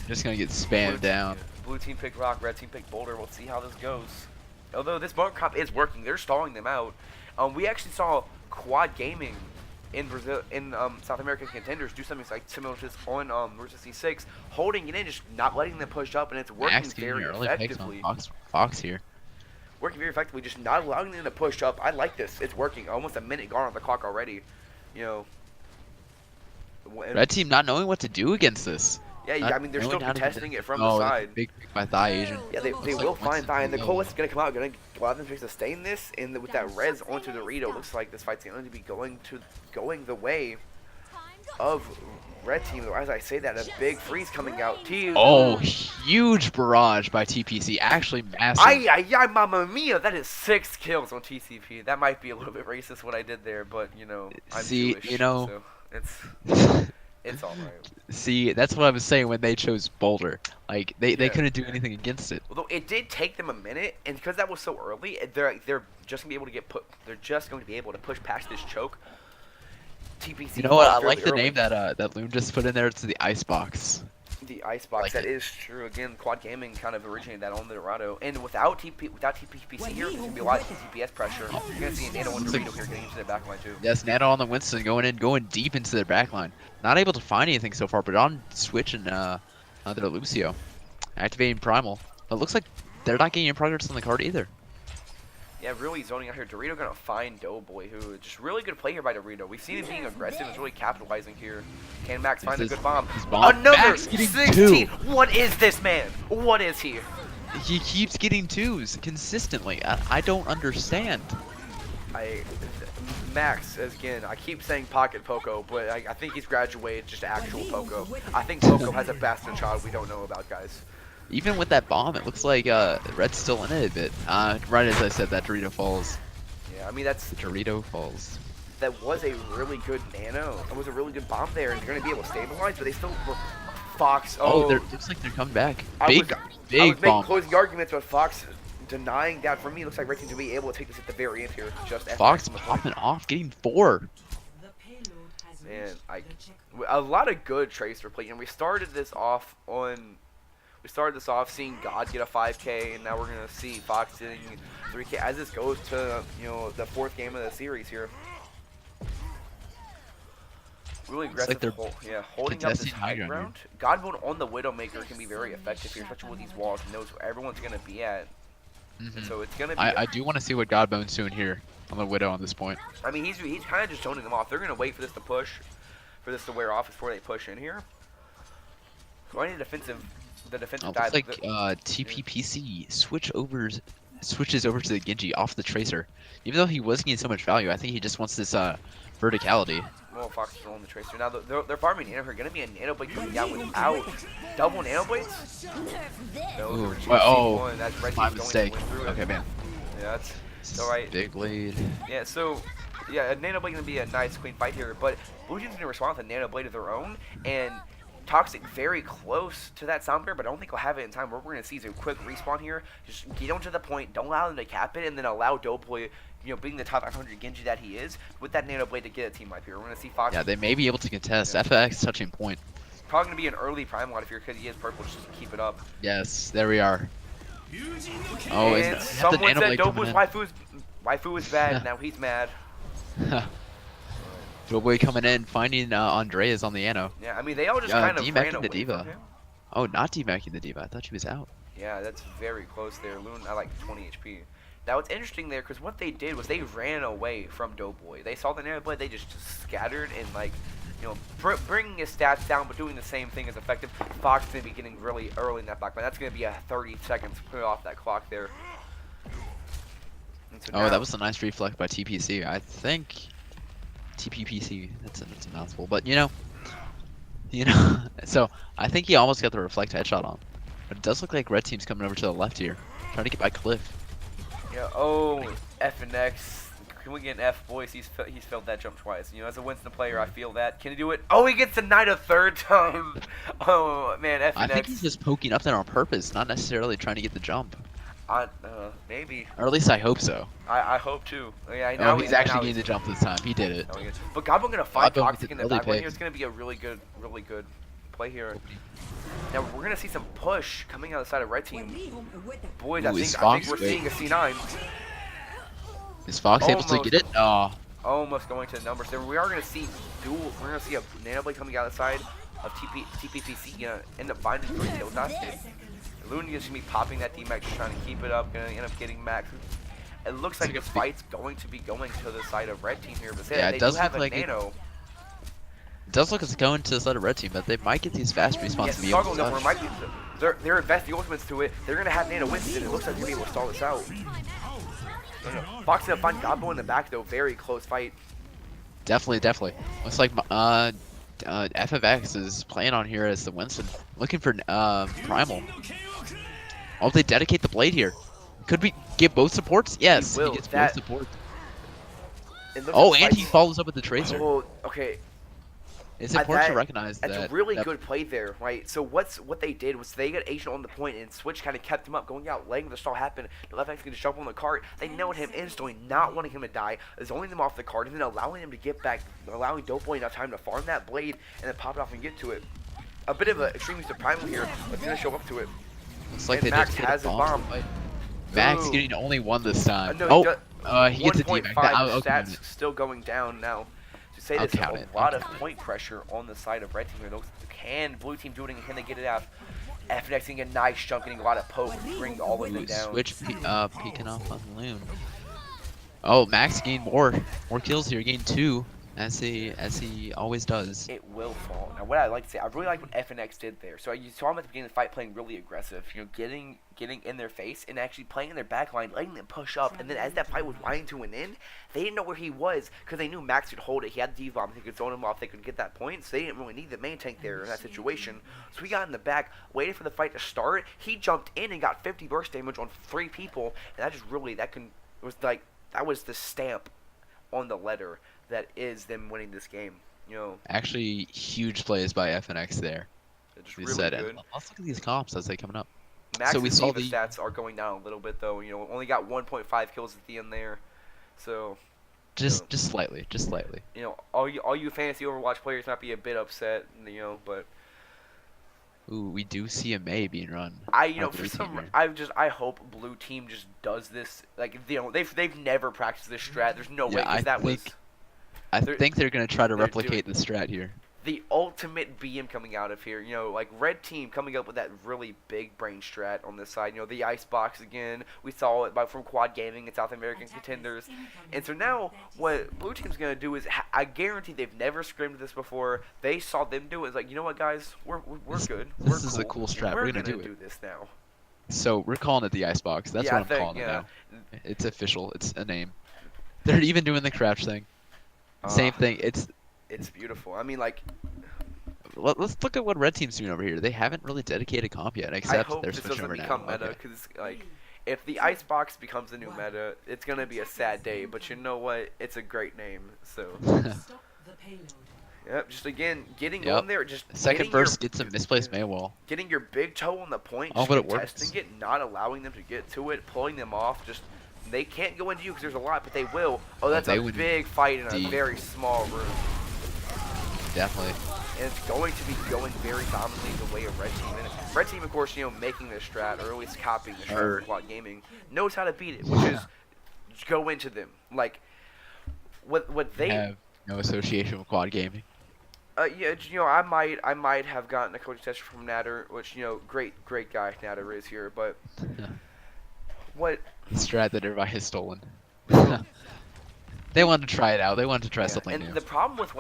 just gonna get spammed down. Blue team picked rock, red team picked boulder. We'll see how this goes. Although this bunker comp is working, they're stalling them out. We actually saw Quad Gaming in Brazil, in South American Contenders, do something like similar to this on Versus C6, holding it in, just not letting them push up, and it's working very effectively. Fox here. Working very effectively, just not allowing them to push up. I like this. It's working. Almost a minute gone on the clock already. Red team not knowing what to do against this. Yeah, I mean, they're still contesting it from the side. Big pick by Thigh Asian. Yeah, they will find Thigh, and the Colas is going to come out, going to allow them to sustain this, and with that res onto Dorito, looks like this fight's going to be going the way of red team. As I say that, a big freeze coming out. Oh, huge barrage by TPC, actually massive. Ay, mamma mia, that is 6 kills on TCP. That might be a little bit racist what I did there, but, I'm Jewish, so it's... It's all right. See, that's what I was saying when they chose Boulder. Like they Yeah. couldn't do anything against it. Although it did take them a minute, and because that was so early, they're just gonna be able to get put. They're just going to be able to push past this choke. TPC. You know what? I falls fairly like the early. name that Loon just put in there. It's the Icebox. The Icebox. Like That it. is true. Again, Quad Gaming kind of originated that on the Dorado, and without TPPC here, there's gonna be a lot of TPS pressure. You're gonna see Nano and Dorito here getting into the backline too. Yes, Nano on the Winston going deep into their backline. Not able to find anything so far, but on Switch and their Lucio, activating Primal. But it looks like they're not getting any progress on the card either. Yeah, really zoning out here. Dorito gonna find Doughboy, who just really good play here by Dorito. We've seen him being aggressive and really capitalizing here. Can Max find a good bomb? His bomb. Another Max getting 16. two. What is this man? What is he? He keeps getting twos consistently. I don't understand. Max, again, I keep saying Pocket Poco, but I think he's graduated just to actual Poco. I think Poco has a bastard child we don't know about, guys. Even with that bomb, it looks like Red's still in it a bit. Right as I said, that Dorito falls. Yeah, I mean, Dorito falls. that was a really good nano. That was a really good bomb there, and they're going to be able to stabilize, but they still were... Fox, Oh, looks like they're coming back. I was Big making bomb. closing arguments, but Fox denying that. For me, it looks like Red Team's going to be able to take this at the very end here. Just Fox popping off, getting 4. Man, a lot of good Tracer play. And we started this off seeing God get a 5K, and now we're gonna see Fox getting 3K as this goes to the 4th game of the series here. Really aggressive, they're holding up this contesting high high ground ground. God mode on the Widowmaker can be very effective here, especially with these walls. He knows where everyone's gonna be at, and so it's gonna be. I do want to see what Godbone's doing here on the Widow on this point. I mean, he's kind of just zoning them off. They're gonna wait for this to push, for this to wear off before they push in here. So I need the defensive dive. Looks like TPPC switches over to the Genji off the Tracer. Even though he was getting so much value, I think he just wants this verticality. Well, Fox is rolling the Tracer. Now they're farming Nano here. Gonna be a Nano Blade coming down without double Nano Blades. No, Ooh, one. That's Red my Team's mistake. going to win through it. Okay, man. Yeah, that's alright. Big lead. Yeah, so yeah, a Nano Blade gonna be a nice clean fight here, but Blue Team's gonna respond with a Nano Blade of their own, and Toxic very close to that sound barrier, but I don't think we'll have it in time. What we're gonna see is a quick respawn here. Just get on to the point, don't allow them to cap it, and then allow Doughboy, being the top 500 Genji that he is, with that Nano Blade to get a team wipe here. We're gonna see Fox. Yeah, they may be able to contest. Yeah. FX touching point. Probably gonna be an early prime lot if you're, because he is purple, just to keep it up. Yes, there we are. Oh, and is the someone Nano said Blade coming Doughboy's waifu is bad. Now he's mad. in? Doughboy coming in, finding Andreas on the Ano. Yeah, I mean they all just kind of ran demacking away the Diva. from him. Oh, not demacking the Diva. I thought she was out. Yeah, that's very close there. Loon at like 20 HP. Now it's interesting there because what they did was they ran away from Doughboy. They saw the Nano Blade, they just scattered and bringing his stats down, but doing the same thing as effective. Fox is gonna be getting really early in that backline. That's gonna be a 30 seconds to put off that clock there. So Oh, that was a nice reflect by TPC. I think TPPC. That's a mouthful, but So I think he almost got the reflect headshot on. But it does look like Red Team's coming over to the left here, trying to get by Cliff. Yeah. Oh, F and X. Can we get an F, boys? He's failed that jump twice. As a Winston player, I feel that. Can he do it? Oh, he gets denied a 3rd time. Oh man, F and I think X. he's just poking up there on purpose, not necessarily trying to get the jump. Maybe. Or at least I hope so. I hope too. Yeah, No, he's actually getting the jump this time. He did it. But Goblin gonna find Godbone Toxic in the really back lane big. here. It's gonna be a really good play here. Now we're gonna see some push coming out of the side of Red Team. Boys, Ooh, I is think Fox we're seeing a C9. Is Fox able to Almost. get it? Oh, Almost going to the numbers there. We are gonna see we're gonna see a Nano Blade coming out of the side of TPPC. Gonna end up finding 3 kills. Loon is gonna be popping that D-Max, just trying to keep it up. Gonna end up getting Max. It looks like this fight's going to be going to the side of Red Team here, but Yeah, it they does do have look a like it. Nano. it does look like it's going to the side of Red Team, but they might get these fast respawns Yeah, to be able struggle to though, touch. they're investing the ultimates to it. They're gonna have Nano Winston. It looks like they're gonna be able to stall this out. Fox gonna find Gobbo in the back though. Very close fight. Definitely. Looks like FFX is playing on here as the Winston, looking for Primal. Oh, they dedicate the blade here. Could we get both supports? Yes, will. he gets That- both supports. It looks Oh, like and he Fight's- follows up with the Tracer. Oh, okay. It's important to recognize That's a that really good play there, right? So what they did was they got Asian on the point, and Switch kind of kept him up, going out, letting the stall happen. The left back's going to jump on the cart. They nailed him instantly, not wanting him to die, zoning him off the cart, and then allowing him to get back, allowing Doughboy enough time to farm that blade, and then pop it off and get to it. A bit of an extremely surprising here, but he's going to show up to it. looks like And they Max just get has a his bomb. bomb. Max Ooh. getting only one this time. No, He gets a deep. 1.5 I'll count stats it. still going down now. To say I'll this, count a it. lot I'll of count it. point pressure on the side of red team here. Can blue team do it, and can they get it out? FNX getting a nice jump, getting a lot of poke, bring all of them down. Switch peeking off on Loon. Oh, Max gained more kills here. Gained 2, as he always does. It will fall. Now, what I like to say, I really like what FNX did there. So you saw him at the beginning of the fight playing really aggressive. You know, getting in their face and actually playing in their back line, letting them push up. And then as that fight was winding to an end, they didn't know where he was because they knew Max could hold it. He had the D-bomb. They could zone him off. They could get that point. So they didn't really need the main tank there in that situation. So we got in the back, waited for the fight to start. He jumped in and got 50 burst damage on 3 people. And that just really, that was the stamp on the letter that is them winning this game. You know, Actually, huge plays by FNX there. it's just We really said good. it. Let's look at these comps as they coming up. Max's So we saw Diva the stats are going down a little bit though. You know, only got 1.5 kills at the end there. So just slightly. you know, all you fantasy Overwatch players might be a bit upset. You know, but Ooh, we do see a May being run. I hope blue team just does this. Like, you know, they've never practiced this strat. There's no way, Yeah, because I think they're gonna try to they're replicate the strat here. the ultimate BM coming out of here. You know, like red team coming up with that really big brain strat on this side. You know, the icebox again. We saw it from Quad Gaming and South American Contenders. And so now what blue team's gonna do is, I guarantee they've never scrimmed this before. They saw them do it. It's like, you know what, guys, we're good. This is a cool strat. We're gonna do this now. So we're calling it the icebox. That's Yeah, what I'm calling it now. It's official. It's a name. They're even doing the crouch thing. Same thing. It's beautiful. I mean, like, let's look at what red team's doing over here. They haven't really dedicated comp yet, I except hope they're this switching doesn't over become now. meta, Okay. because like, if the icebox becomes the new meta, it's gonna be a sad day. But you know what? It's a great name. So yep, just again getting on there, just Second burst gets a misplaced Maywall. getting your big toe on the point, Oh, just but it contesting works. it, not allowing them to get to it, pulling them off. Just they can't go into you because there's a lot, but they will. Oh, that's they a would big fight in a deep. very small room. Definitely. And it's going to be going very dominantly the way of red team. And red team, of course, you know, making this strat, or at least copying the strat of Quad Gaming, knows how to beat it, which is go into them. Like, what they have no association with Quad Gaming. yeah, you know, I might have gotten a coaching session from Natter, which, you know, great guy Natter is here, but what The strat that everybody has stolen. They wanted to try it out. They wanted to try something and new. the problem with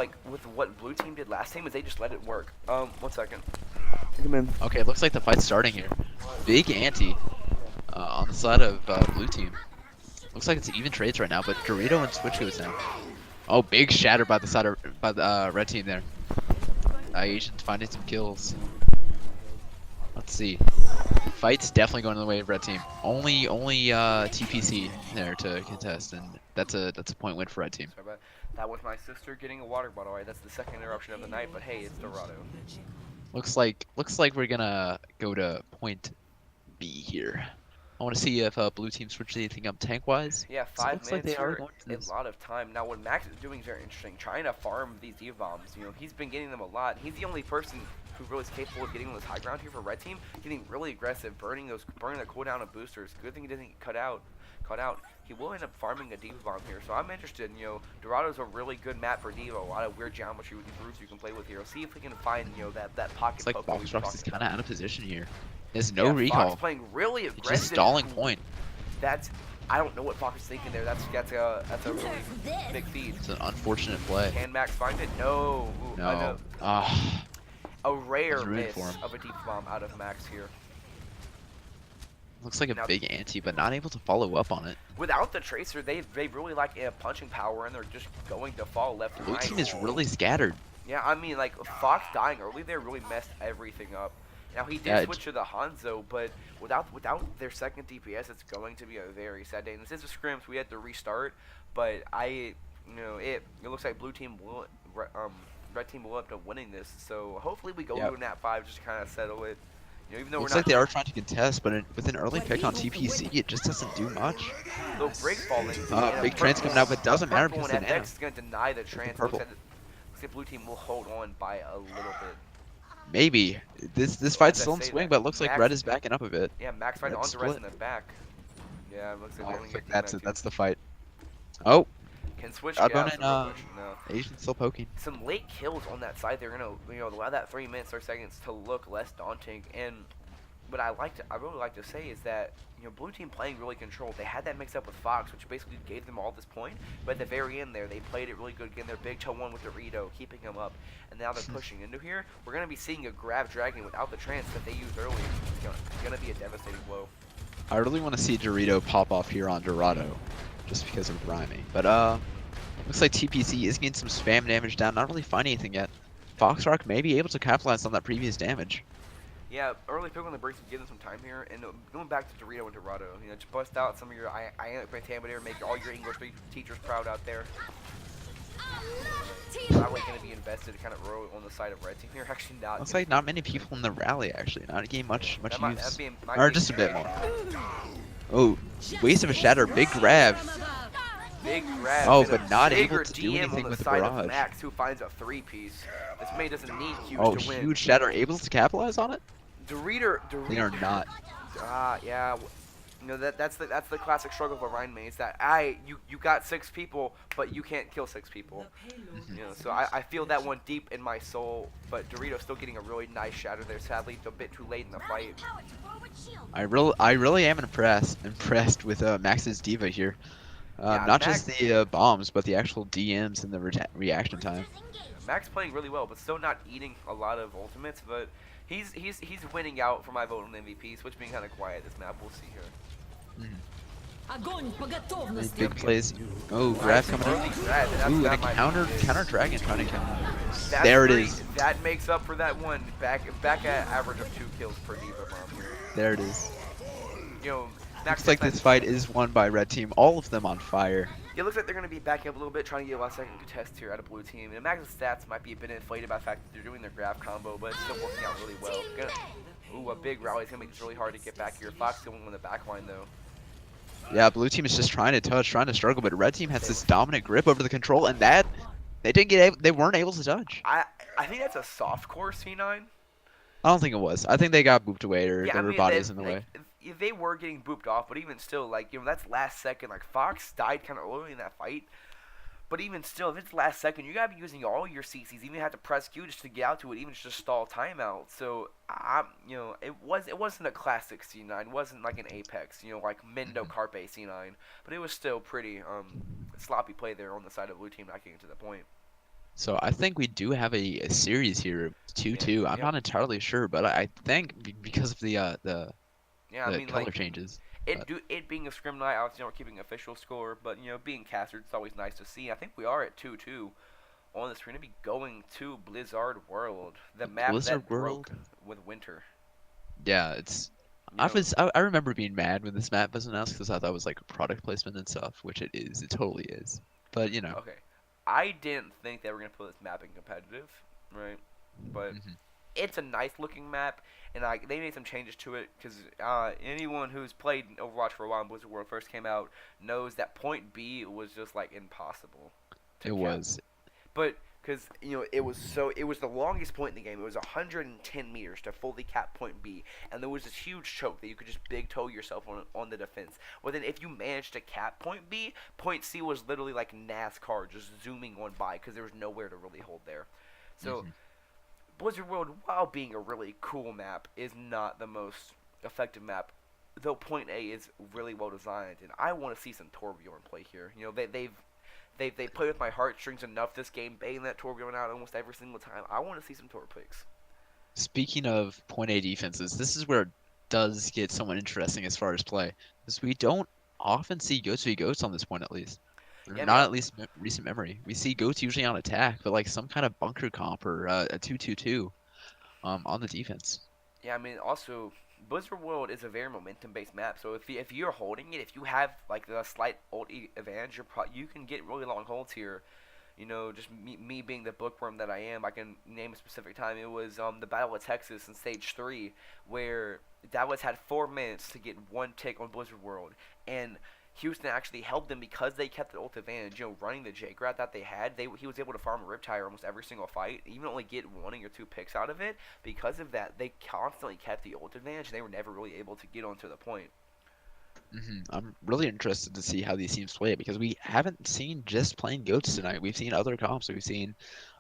what blue team did last time is they just let it work. 1 second. Come in. Okay, it looks like the fight's starting here. Big ante on the side of blue team. Looks like it's even trades right now, but Dorito and Switch goes down. Oh, big shatter by the red team there. Asians finding some kills. Let's see. Fight's definitely going the way of red team. Only TPC there to contest, and that's a point win for red team. Sorry about that. Was my sister getting a water bottle. Right, that's the second interruption of the night. But hey, it's Dorado. Looks like we're gonna go to point B here. I want to see if blue team switches anything up tank wise. Yeah, So it 5 looks like minutes they are here, going to a this. lot of time. Now, what Max is doing is very interesting. Trying to farm these D-bombs. You know, he's been getting them a lot. He's the only person who really is capable of getting on this high ground here for red team. Getting really aggressive, burning the cooldown of boosters. Good thing he doesn't get cut out. He will end up farming a D.Va bomb here, so I'm interested. You know, Dorado's a really good map for D.Va. A lot of weird geometry with routes you can play with here. Let's see if we can find, you know, that pocket. It's like poke that we Foxrox is talked kind of about. out of position here. There's no Yeah, recall. Fox playing really He's aggressive. just stalling point. That's, I don't know what Fox is thinking there. That's a really big feed. It's an unfortunate play. Can Max find it? No. Ooh, No. Ah, a rare was rooting miss for him. of a deep bomb out of Max here. looks like a Now- big ante, but not able to follow up on it. Without the tracer, they really like punching power, and they're just going to fall left and Blue right. team is really scattered. Yeah, I mean, like, Fox dying early there really messed everything up. Now, he did Yeah, switch to the Hanzo, but without their second DPS, it's going to be a very sad day. And this is a scrim, so we had to restart, but it looks like blue team red team will end up winning this. So hopefully we go Yeah. to nat 5 just to kind of settle it. Even though we're Looks not like they are trying to contest, but with an early pick on TPC, it just doesn't do much. little break falling, and Big trans coming out, but doesn't matter purple because and the nano. FX is going to deny the With the trans. purple. Looks like blue team will hold on by a little bit. Maybe. This fight's As I still in say swing, that, but it looks like Max- red is backing up a bit. Yeah, Max fighting Red on the res split. in the back. Yeah, it looks like I they're only think getting that's it. that That's the fight. Oh, Can switch Godbone gaps and real quick. No. Asian still poking. Some late kills on that side. They're gonna, allow that 3 minutes or seconds to look less daunting. And what I really like to say is that blue team playing really controlled. They had that mix up with Fox, which basically gave them all this point. But at the very end there, they played it really good, getting their big toe one with Dorito, keeping him up. And now they're pushing into here. We're gonna be seeing a grab dragon without the trance that they used earlier. It's gonna be a devastating blow. I really want to see Dorito pop off here on Dorado, just because of rhyming. But looks like TPC is getting some spam damage down. Not really finding anything yet. Foxrock may be able to capitalize on that previous damage. Yeah, early pick on the breaks and give them some time here. And going back to Dorito and Dorado, just bust out some of your ionic pentameter, make all your English teachers proud out there. Probably going to be invested kind of early on the side of red team here. Actually, not. Looks like not many people in the rally actually. Not getting much use. Might Or be just a bit more. Oh, waste of a shatter. Big grab. Big grab. Oh, and but a not bigger able to do DM anything on with the side of barrage. Max, who finds a 3-piece. This May doesn't need Q's Oh, to win. huge shatter. Able to capitalize on it? Dorito. They are not. Yeah. That's the classic struggle for Rhine mates. That you got 6 people, but you can't kill 6 people. So I feel that one deep in my soul. But Dorito still getting a really nice shatter there. Sadly, it's a bit too late in the fight. I really am impressed with Max's diva here. Yeah, Not Max- just the bombs, but the actual DMs and the reaction time. Max playing really well, but still not eating a lot of ultimates. But he's winning out for my vote on MVP. Switch being kind of quiet this map. We'll see here. These big plays. Oh, grab coming Early in. grab, and Ooh, that and a might be counter it. dragon trying to come. That's There it 3. is. That makes up for that one. Back at average of 2 kills per diva bomb here. There it is. Max Looks like this fight is won by red team. All of them on fire. It looks like they're going to be backing up a little bit, trying to get a last second contest here out of blue team. And Max's stats might be a bit inflated by the fact that they're doing their grab combo, but it's still working out really well. Ooh, a big rally is going to make this really hard to get back here. Fox still won the back line, though. Yeah, blue team is just trying to touch, trying to struggle, but red team has this dominant grip over the control, and that they weren't able to touch. I think that's a soft core C9. I don't think it was. I think they got booped away, or Yeah, their body was in the way. They were getting booped off, but even still, that's last second. Like, Fox died kind of early in that fight. But even still, if it's last second, you gotta be using all your CCs. Even have to press Q just to get out to it, even just stall timeout. So, it wasn't a classic C9. It wasn't like an Apex, like Mendo Carpe C9. But it was still pretty sloppy play there on the side of blue team, not getting to the point. So I think we do have a series here, 2-2. I'm not entirely sure, but I think because of the color changes. It being a scrim night, obviously we're keeping official score, but being castered, it's always nice to see. I think we are at 2-2 on this. We're gonna be going to Blizzard World, the map Blizzard that broke World? with winter. Yeah, it's. I remember being mad when this map was announced because I thought it was like a product placement and stuff, which it is. It totally is. But Okay, I didn't think they were gonna put this map in competitive, right? But it's a nice looking map, and they made some changes to it because anyone who's played Overwatch for a while when Blizzard World first came out knows that point B was just like impossible. It was. But because it was the longest point in the game. It was 110 meters to fully cap point B, and there was this huge choke that you could just big toe yourself on the defense. Well, then if you managed to cap point B, point C was literally like NASCAR, just zooming on by because there was nowhere to really hold there. So. Blizzard World, while being a really cool map, is not the most effective map, though Point A is really well designed, and I want to see some Torbjorn play here. They play with my heartstrings enough this game, baiting that Torbjorn out almost every single time. I want to see some Tor picks. Speaking of Point A defenses, this is where it does get somewhat interesting as far as play, because we don't often see Goats v Goats on this point at least. Yeah, Not at least recent memory. We see Goats usually on attack, but like some kind of bunker comp or a 2-2-2 on the defense. Yeah, I mean, also, Blizzard World is a very momentum-based map, so if you're holding it, if you have like the slight ult advantage, you can get really long holds here. You know, just me being the bookworm that I am, I can name a specific time. It was the Battle of Texas in Stage 3, where Dallas had 4 minutes to get one tick on Blizzard World, and Houston actually held them because they kept the ult advantage. You know, running the Jake route that they had, he was able to farm a Riptire almost every single fight, even only get 1 or 2 picks out of it. Because of that, they constantly kept the ult advantage, and they were never really able to get onto the point. I'm really interested to see how these teams play because we haven't seen just plain goats tonight. We've seen other comps. We've seen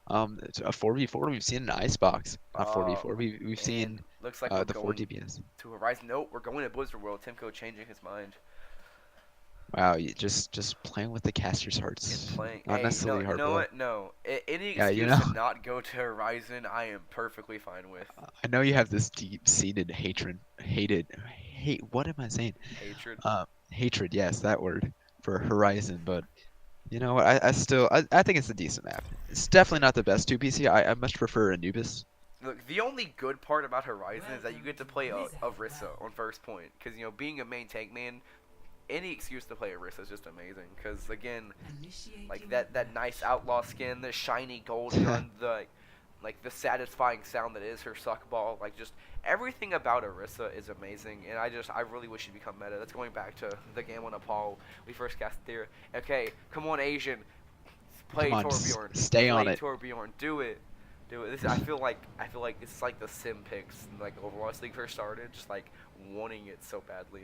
a 4v4. We've seen an icebox, not 4v4. We've And seen looks like we're the 4 going DPS. to Horizon. Nope, we're going to Blizzard World. Timko changing his mind. Wow, you just playing with the casters' hearts, And playing. not Hey, necessarily you know hardcore. what? No. Any Yeah, excuse to not go to Horizon, I am perfectly fine with. I know you have this deep-seated hate. What am I saying? Hatred. Hatred. Yes, that word for Horizon. But you know what? I think it's a decent map. It's definitely not the best 2PC. I much prefer Anubis. Look, the only good part about Horizon is that you get to play a Rissa on first point. Because, you know, being a main tank man, any excuse to play Orisa is just amazing. Because again, like that nice outlaw skin, the shiny gold gun, the satisfying sound that is her suck ball, like just everything about Orisa is amazing. And I really wish she'd become meta. That's going back to the game on Nepal we first cast there. Okay, come on Asian, play Come on, Torbjorn, stay on it. Torbjorn, do it. I feel like it's like the sim picks like Overwatch League first started, just like wanting it so badly.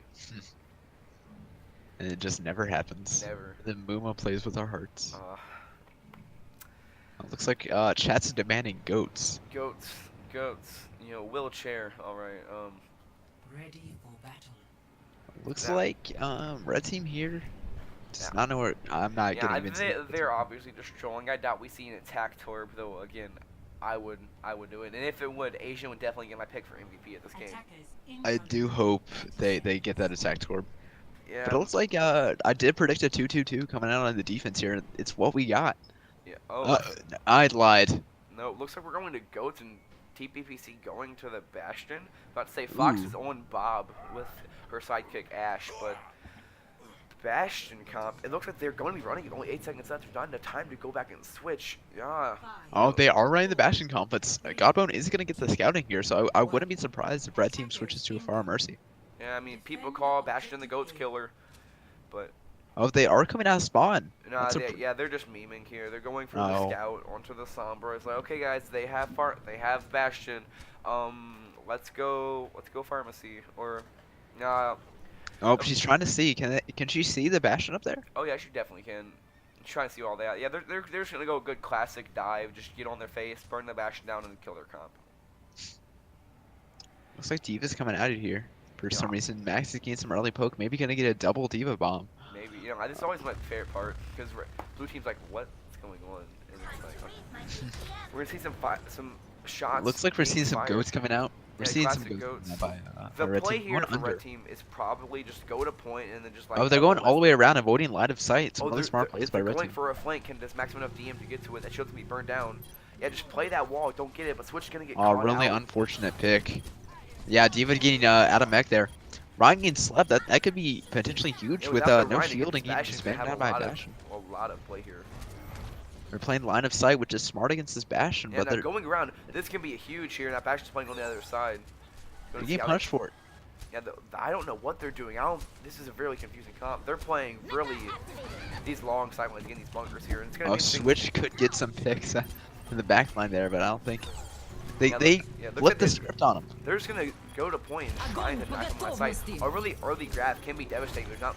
And it just never happens. Never. Then Muma plays with our hearts. Uh, It looks like chat's demanding goats. goats. You know, wheelchair. All right. Ready for battle. Looks Now- like red team here does Yeah. not know where. I'm not Yeah, getting into they're obviously just trolling. I doubt we see an attack Torb though. Again, I would do it. And if it would, Asian would definitely get my pick for MVP at this game. I do hope they get that attack torb. Yeah. But it looks like I did predict a 2-2-2 coming out on the defense here. And it's what we got. Yeah. Oh. I lied. No. Looks like we're going to goats and TPPC going to the Bastion. About to say Fox Ooh. is on Bob with her sidekick Ash, but Bastion comp. It looks like they're going to be running it. Only 8 seconds left. There's not enough time to go back and switch. Yeah. Oh, they are running the Bastion comp, but Godbone is going to get the scouting here, so I wouldn't be surprised if red team switches to a Far Mercy. Yeah. I mean, people call Bastion the goats killer, but. Oh, they are coming out of spawn. Nah, That's they're just memeing here. They're going for Oh. the scout onto the Sombra. It's like, okay, guys, they have Bastion. Let's go pharmacy or, nah. Oh, she's trying to see. Can she see the Bastion up there? Oh yeah, she definitely can. Trying to see all that. Yeah, they're just gonna go a good classic dive, just get on their face, burn the Bastion down, and kill their comp. Looks like Diva's coming out of here. For some Yeah. reason, Max is getting some early poke. Maybe gonna get a double Diva bomb. Maybe, you know, this is always my favorite part because blue team's like, what's going on? And it's like, okay. We're gonna see some shots. Looks like we're being seeing some fired. goats coming out. We're Yeah, seeing some classic goats, goats. coming out by The red play team. here Going for under. red team is probably just go to point and then just like. Oh, they're going all the way around, avoiding line of sight. It's one of the smart plays by they're red going team. for a flank and does maximum enough DM to get to it. That shield's gonna be burned down. Yeah, just play that wall. Don't get it, but Switch is gonna get Oh, caught really out. unfortunate pick. Yeah, Diva getting out of mech there. Ryan getting slept. That could be potentially huge Yeah, with without the no Ryan shielding against getting Bastion, spammed they down by have Bastion. a lot of play here. They're playing line of sight, which is smart against this Bastion, And but they're they're going around. This can be a huge here. Now Bastion's playing on the other side. Gonna see getting how punished for it. Yeah, I don't know what they're doing. This is a really confusing comp. They're playing really these long sight lines, getting these bunkers here, and it's gonna Oh, be interesting. Switch could get some picks in the back line there, but I don't think Yeah, they look flipped at the this. script on them. They're just gonna go to point and try and attack them on that site. A really early grab can be devastating. There's not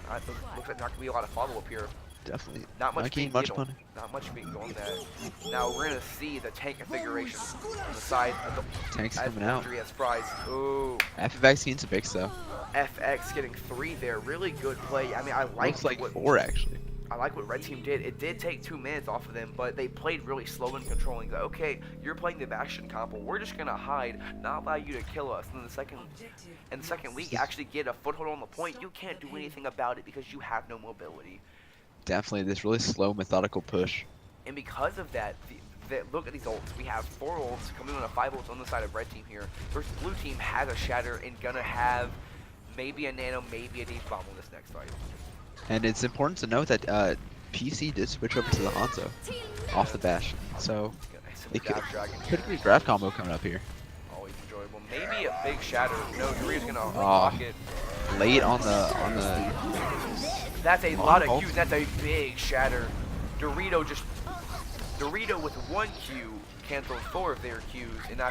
looks like not gonna be a lot of follow up here. Definitely Not much getting being much hit money. on, not much being on that. Now we're gonna see the tank configuration on the side of the Tanks as coming out. Landry has fries. Ooh, FX getting some picks though. FX getting 3 there. Really good play. I mean, I Looks like what 4 actually. I like what red team did. It did take 2 minutes off of them, but they played really slow and controlling. Like, okay, you're playing the Bastion combo. We're just gonna hide, not allow you to kill us. And then the second we actually get a foothold on the point, you can't do anything about it because you have no mobility. Definitely this really slow, methodical push. And because of that, look at these ults. We have 4 ults coming on a 5 ults on the side of red team here. Versus blue team has a shatter and gonna have maybe a nano, maybe a deep bomb on this next fight. And it's important to note that PC did switch over to the Hanzo off the bash, so Some it could, grab dragon could be a here. grab combo coming up here. Always enjoyable. Maybe a big shatter. No, Dorito's gonna Oh. block it. Late on the That's a On lot of ult. Qs. That's a big shatter. Dorito with one Q cancels 4 of their Qs. And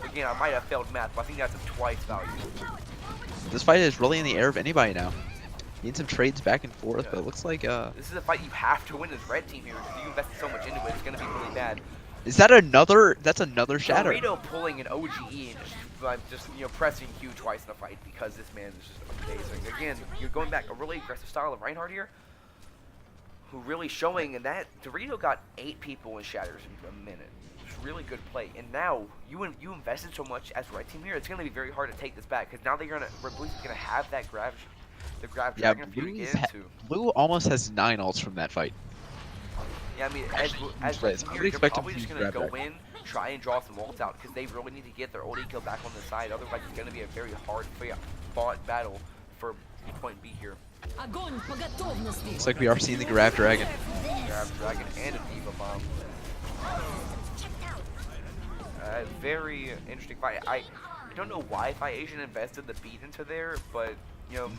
again, I might have failed math, but I think that's a twice value. this fight is really in the air of anybody now. Need some trades back and forth, Yeah. but it looks like This is a fight you have to win as red team here because you invested so much into it. It's gonna be really bad. is that another? That's another shatter. Dorito pulling an OGE and just pressing Q twice in a fight because this man is just amazing. Again, you're going back a really aggressive style of Reinhardt here, who really showing, and that Dorito got 8 people in shatters in a minute. It's really good play, and now you invested so much as red team here. It's gonna be very hard to take this back because now they're gonna have that grab. The grab Yeah, dragon for you to get into. Blue almost has 9 ults from that fight. Yeah, I mean, Actually, as plays. here, I would you're expect him probably to just use gonna grab go in, try and draw some ults out because they really need to get their ulti kill back on the side. Otherwise, it's gonna be a very hard fought battle for point B here. Огонь по готовности. Looks like we are seeing the grab dragon. Grab dragon and a diva bomb. Very interesting fight. I don't know why Fight Asian invested the beat into there, but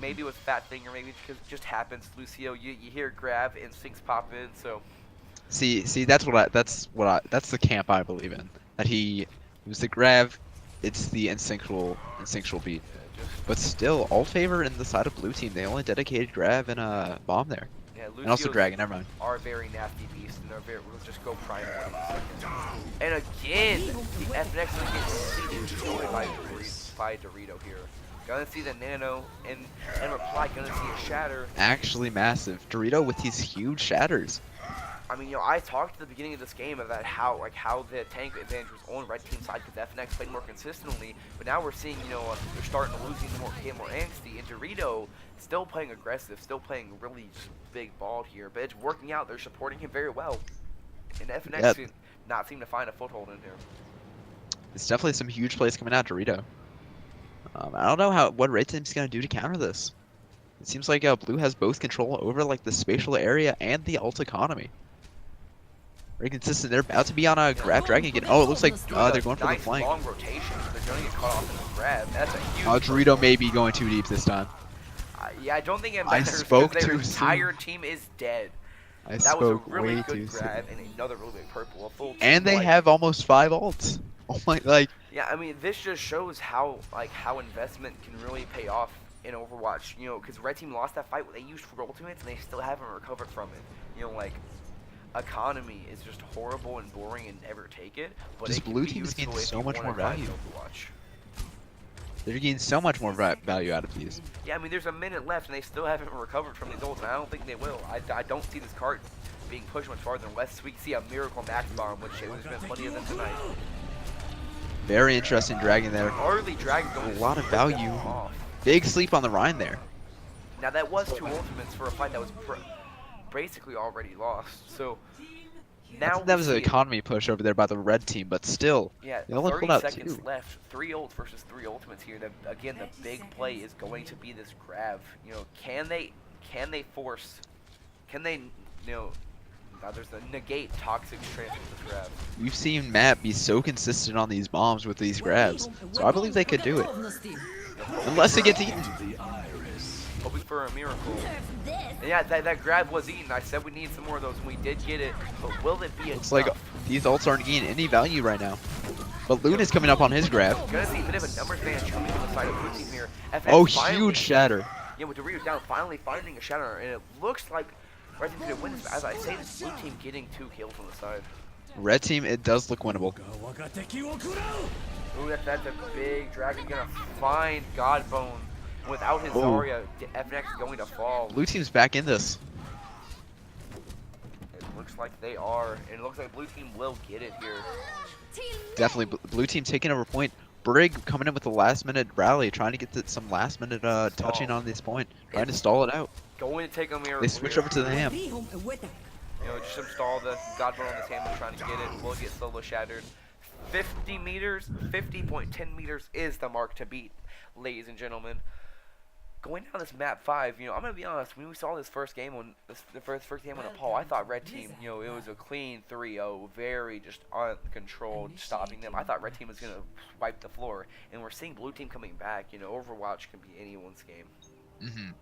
maybe it was fat thing or maybe because it just happens. Lucio, you hear grab instincts pop in, so See, that's the camp I believe in. That he was the grab, it's the instinctual beat. But still, all favor in the side of blue team. They only dedicated grab and a bomb there. yeah, And also Lucios dragon, never mind. are very nasty beasts, and we'll just go primal in a second. And again, the FNX gets destroyed by Dorito here. Gonna see the nano, and reply, gonna see a shatter. Actually massive. Dorito with these huge shatters. I mean, I talked at the beginning of this game about how the tank advantage was on red team side because FNX played more consistently, but now we're seeing, they're starting to losing more angsty, and Dorito still playing aggressive, still playing really just big ball here, but it's working out. They're supporting him very well, and FNX did not seem to find a foothold in here. It's definitely some huge plays coming out of Dorito. I don't know what red team's gonna do to counter this. It seems like blue has both control over like the spatial area and the ult economy. Very consistent. They're about to be on a grab dragon again. Oh, it looks like they're going for the Nice flank. long rotation, so they're going to get caught off in the grab. That's a huge. Dorito may be going too deep this time. Yeah, I don't think it I matters spoke because their too soon. entire team is dead. I That was a spoke really way good too soon. grab and another really big purple. A full And they team-wide. have almost 5 ults. Oh my, like, Yeah, I mean, this just shows how investment can really pay off in Overwatch. Because Red Team lost that fight, they used for ultimates, and they still haven't recovered from it. Economy is just horrible and boring and never take it. But Just it can blue be teams gain useful if so you much wanna more grind value. Overwatch. they're getting so much more value out of these. Yeah, I mean, there's a minute left, and they still haven't recovered from these ults, and I don't think they will. I don't see this cart being pushed much farther unless we see a miracle max bomb, which there's been plenty of them tonight. Very interesting dragon there. Early Dragon going A to lot of flip them value. off. Big sleep on the Rhine there. Now that was 2 ultimates for a fight that was basically already lost. So now That was we an see it. economy push over there by the red team, but still. Yeah, They only 30 pulled out seconds 2. left. 3 ults versus 3 ultimates here. Again, the big play is going to be this grab. Can they force? Can they there's the negate toxic trance with this grab. We've seen Matt be so consistent on these bombs with these grabs, so I believe they could do it. Unless it gets eaten. Hoping for a miracle. And yeah, that grab was eaten. I said we need some more of those, and we did get it. But will it be Looks enough? like these ults aren't gaining any value right now. But Loon is coming up on his grab. Gonna see a bit of a numbers advantage coming from the side of blue team here. FX Oh, finally- huge shatter. Yeah, with Dorito down, finally finding a shatter, and it looks like Red Team's gonna win this. As I say, this blue team getting 2 kills on the side. Red team, it does look winnable. Ooh, that's a big dragon gonna find Godbone. Without his Oh. Zarya, FNX is going to fall. Blue team's back in this. It looks like they are, and it looks like blue team will get it here. Definitely, blue team taking over point. Brig coming in with a last minute rally, trying to get some last minute touching on this point, trying to stall it out. Going to take a miracle. They switch here. over to the ham. Just install the Godbone on this hammer, trying to get it. Will get solo shattered. 50 meters, 50.10 meters is the mark to beat, ladies and gentlemen. going down this map 5, I'm gonna be honest. When we saw this first game on the first game on Nepal, I thought Red Team, it was a clean 3-0, very just uncontrolled, stopping them. I thought Red Team was gonna wipe the floor, and we're seeing Blue Team coming back. Overwatch can be anyone's game.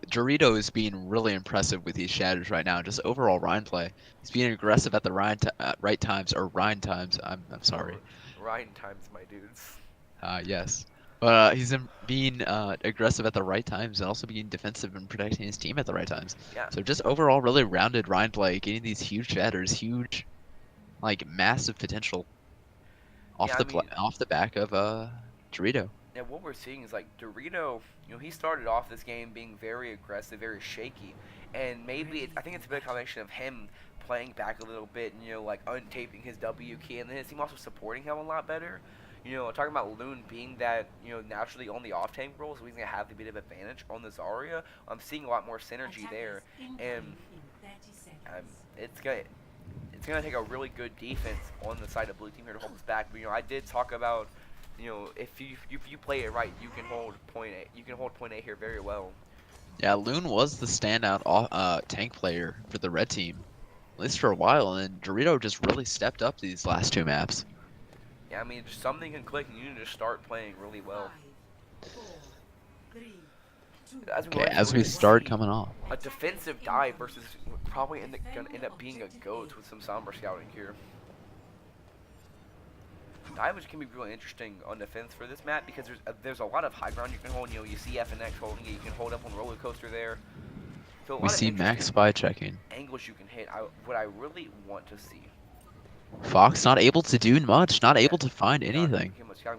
Dorito is being really impressive with these shatters right now. Just overall Ryan play. He's being aggressive at the right times, or Ryan times. I'm sorry. Ryan times, my dudes. Yes. But he's being aggressive at the right times and also being defensive and protecting his team at the right times. Yeah. So just overall really rounded Ryan play, getting these huge shatters, huge, like massive potential off off the back of Dorito. Yeah, what we're seeing is like Dorito, he started off this game being very aggressive, very shaky, and maybe I think it's a bit of a combination of him playing back a little bit and like untaping his W key, and then his team also supporting him a lot better. Talking about Loon being that, naturally on the off-tank role, so he's going to have a bit of advantage on the Zarya. I'm seeing a lot more synergy there, and it's going to take a really good defense on the side of Blue Team here to hold us back. But, I did talk about, if you play it right, you can hold point A. You can hold point A here very well. Yeah, Loon was the standout tank player for the red team, at least for a while, and Dorito just really stepped up these last 2 maps. Yeah, I mean, just something can click and you need to start playing really well. 5, 4, 3, 2. Okay, as we start coming off. A defensive dive versus probably gonna end up being a goat with some somber scouting here. Dive, which can be really interesting on defense for this map because there's a lot of high ground you can hold. You see FNX holding it. You can hold up on the roller coaster there. So We see Max spy checking. Angles you can hit. What I really want to see. Fox not able to do much, not able to find anything.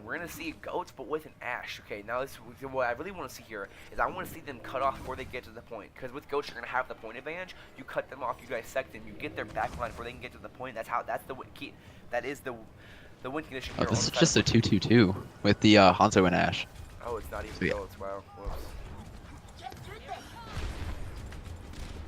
We're gonna see goats, but with an Ashe. Okay, now what I really want to see here is I want to see them cut off before they get to the point. Because with goats, you're gonna have the point advantage. You cut them off, you dissect them, you get their backline before they can get to the point. That's the key. That is the win condition here. Oh, this is just a 2-2-2 with the Hanzo and Ashe. Oh, it's not even goats. Wow. Whoops.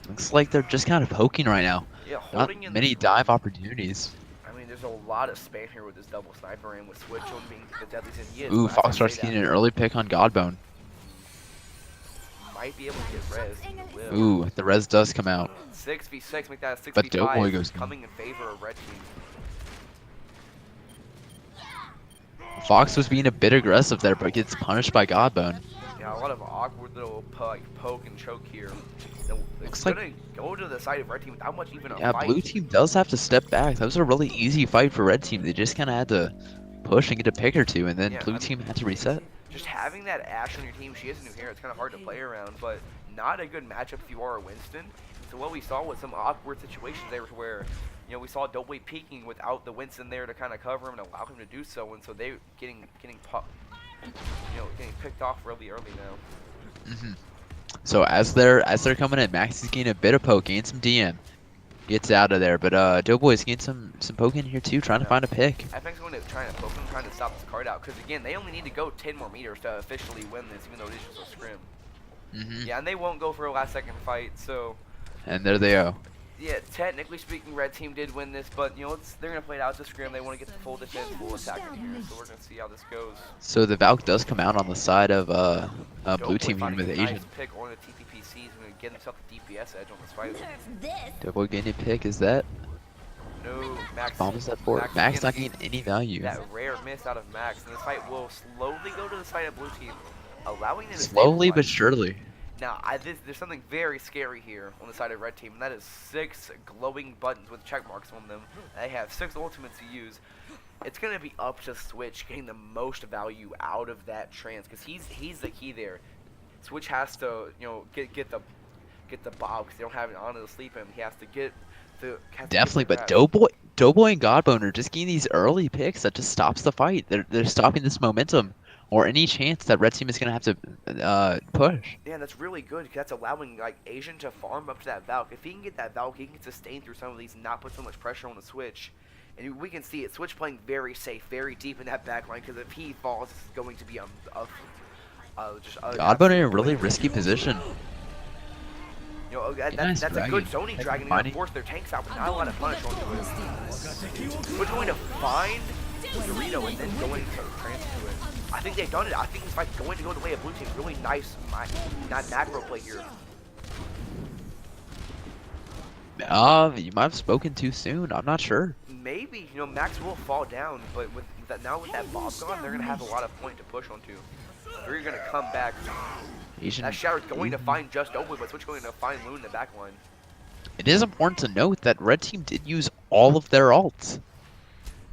Looks like they're just kind of poking right now. Yeah, Not holding in many dive opportunities. I mean, there's a lot of spam here with this double sniper and with Switch on being the deadliest in he is. Ooh, but I Foxtrot's say getting that. an early pick on Godbone. Might be able to get res. He will. Ooh, the res does come out. 6v6, make that a 6v5. But Doughboy goes coming in favor of red team. Fox was being a bit aggressive there, but gets punished by Godbone. Yeah, a lot of awkward little poke and choke here. It's Looks like- gonna go to the side of red team without much even a Yeah, fight. blue team does have to step back. That was a really easy fight for red team. They just kind of had to push and get a pick or two, and then Yeah, blue team had to reset. Just having that Ashe on your team, she is a new hero. It's kind of hard to play around, but not a good matchup if you are a Winston. So what we saw was some awkward situations there where, we saw Doughboy peeking without the Winston there to kind of cover him and allow him to do so, and so they getting picked off really early now. So as they're coming in, Max is getting a bit of poke, getting some DM, gets out of there. But Doughboy's getting some poke in here too, trying to find a pick. FX going to try to poke him, trying to stop this card out, because again, they only need to go 10 more meters to officially win this, even though it is just a scrim. Yeah, and they won't go for a last second fight, so. And there they go. Yeah, technically speaking, red team did win this, but they're gonna play it out to scrim. They want to get the full defense, full attack in here, so we're gonna see how this goes. So the Valk does come out on the side of blue Doughboy team here finding with a Asian. nice pick on the TPPC. He's gonna get himself the DPS edge on this fight. Doughboy getting a pick, is that? No, Max. Bomb is that for? Max not getting any value. That rare miss out of Max, and this fight will slowly go to the side of blue team, allowing them to Slowly but stabilize. surely. Now, there's something very scary here on the side of red team, and that is 6 glowing buttons with check marks on them. They have 6 ultimates to use. It's gonna be up to Switch getting the most value out of that trance, because he's the key there. Switch has to get the bob, because they don't have it on to sleep him. He has to get the Definitely, but Doughboy and Godbone are just getting these early picks that just stops the fight. They're stopping this momentum or any chance that red team is gonna have to push. Yeah, that's really good, because that's allowing Asian to farm up to that Valk. If he can get that Valk, he can sustain through some of these and not put so much pressure on the Switch. And we can see it. Switch playing very safe, very deep in that backline, because if he falls, it's going to be Godbone in a really risky position. That's a good dragon. zoning That's dragon funny. to force their tanks out, but not a lot of punish onto it. Switch going to find Dorito and then going to transfer to it. I think they've done it. I think this fight's going to go the way of blue team. Really nice macro play here. You might have spoken too soon. I'm not sure. Maybe, you know, Max will fall down, but with that now with that Bob gone, they're gonna have a lot of point to push onto. They're gonna come back. That Shatter's going to find just Open, but Switch going to find Loon in the back line. It is important to note that Red Team did use all of their ults.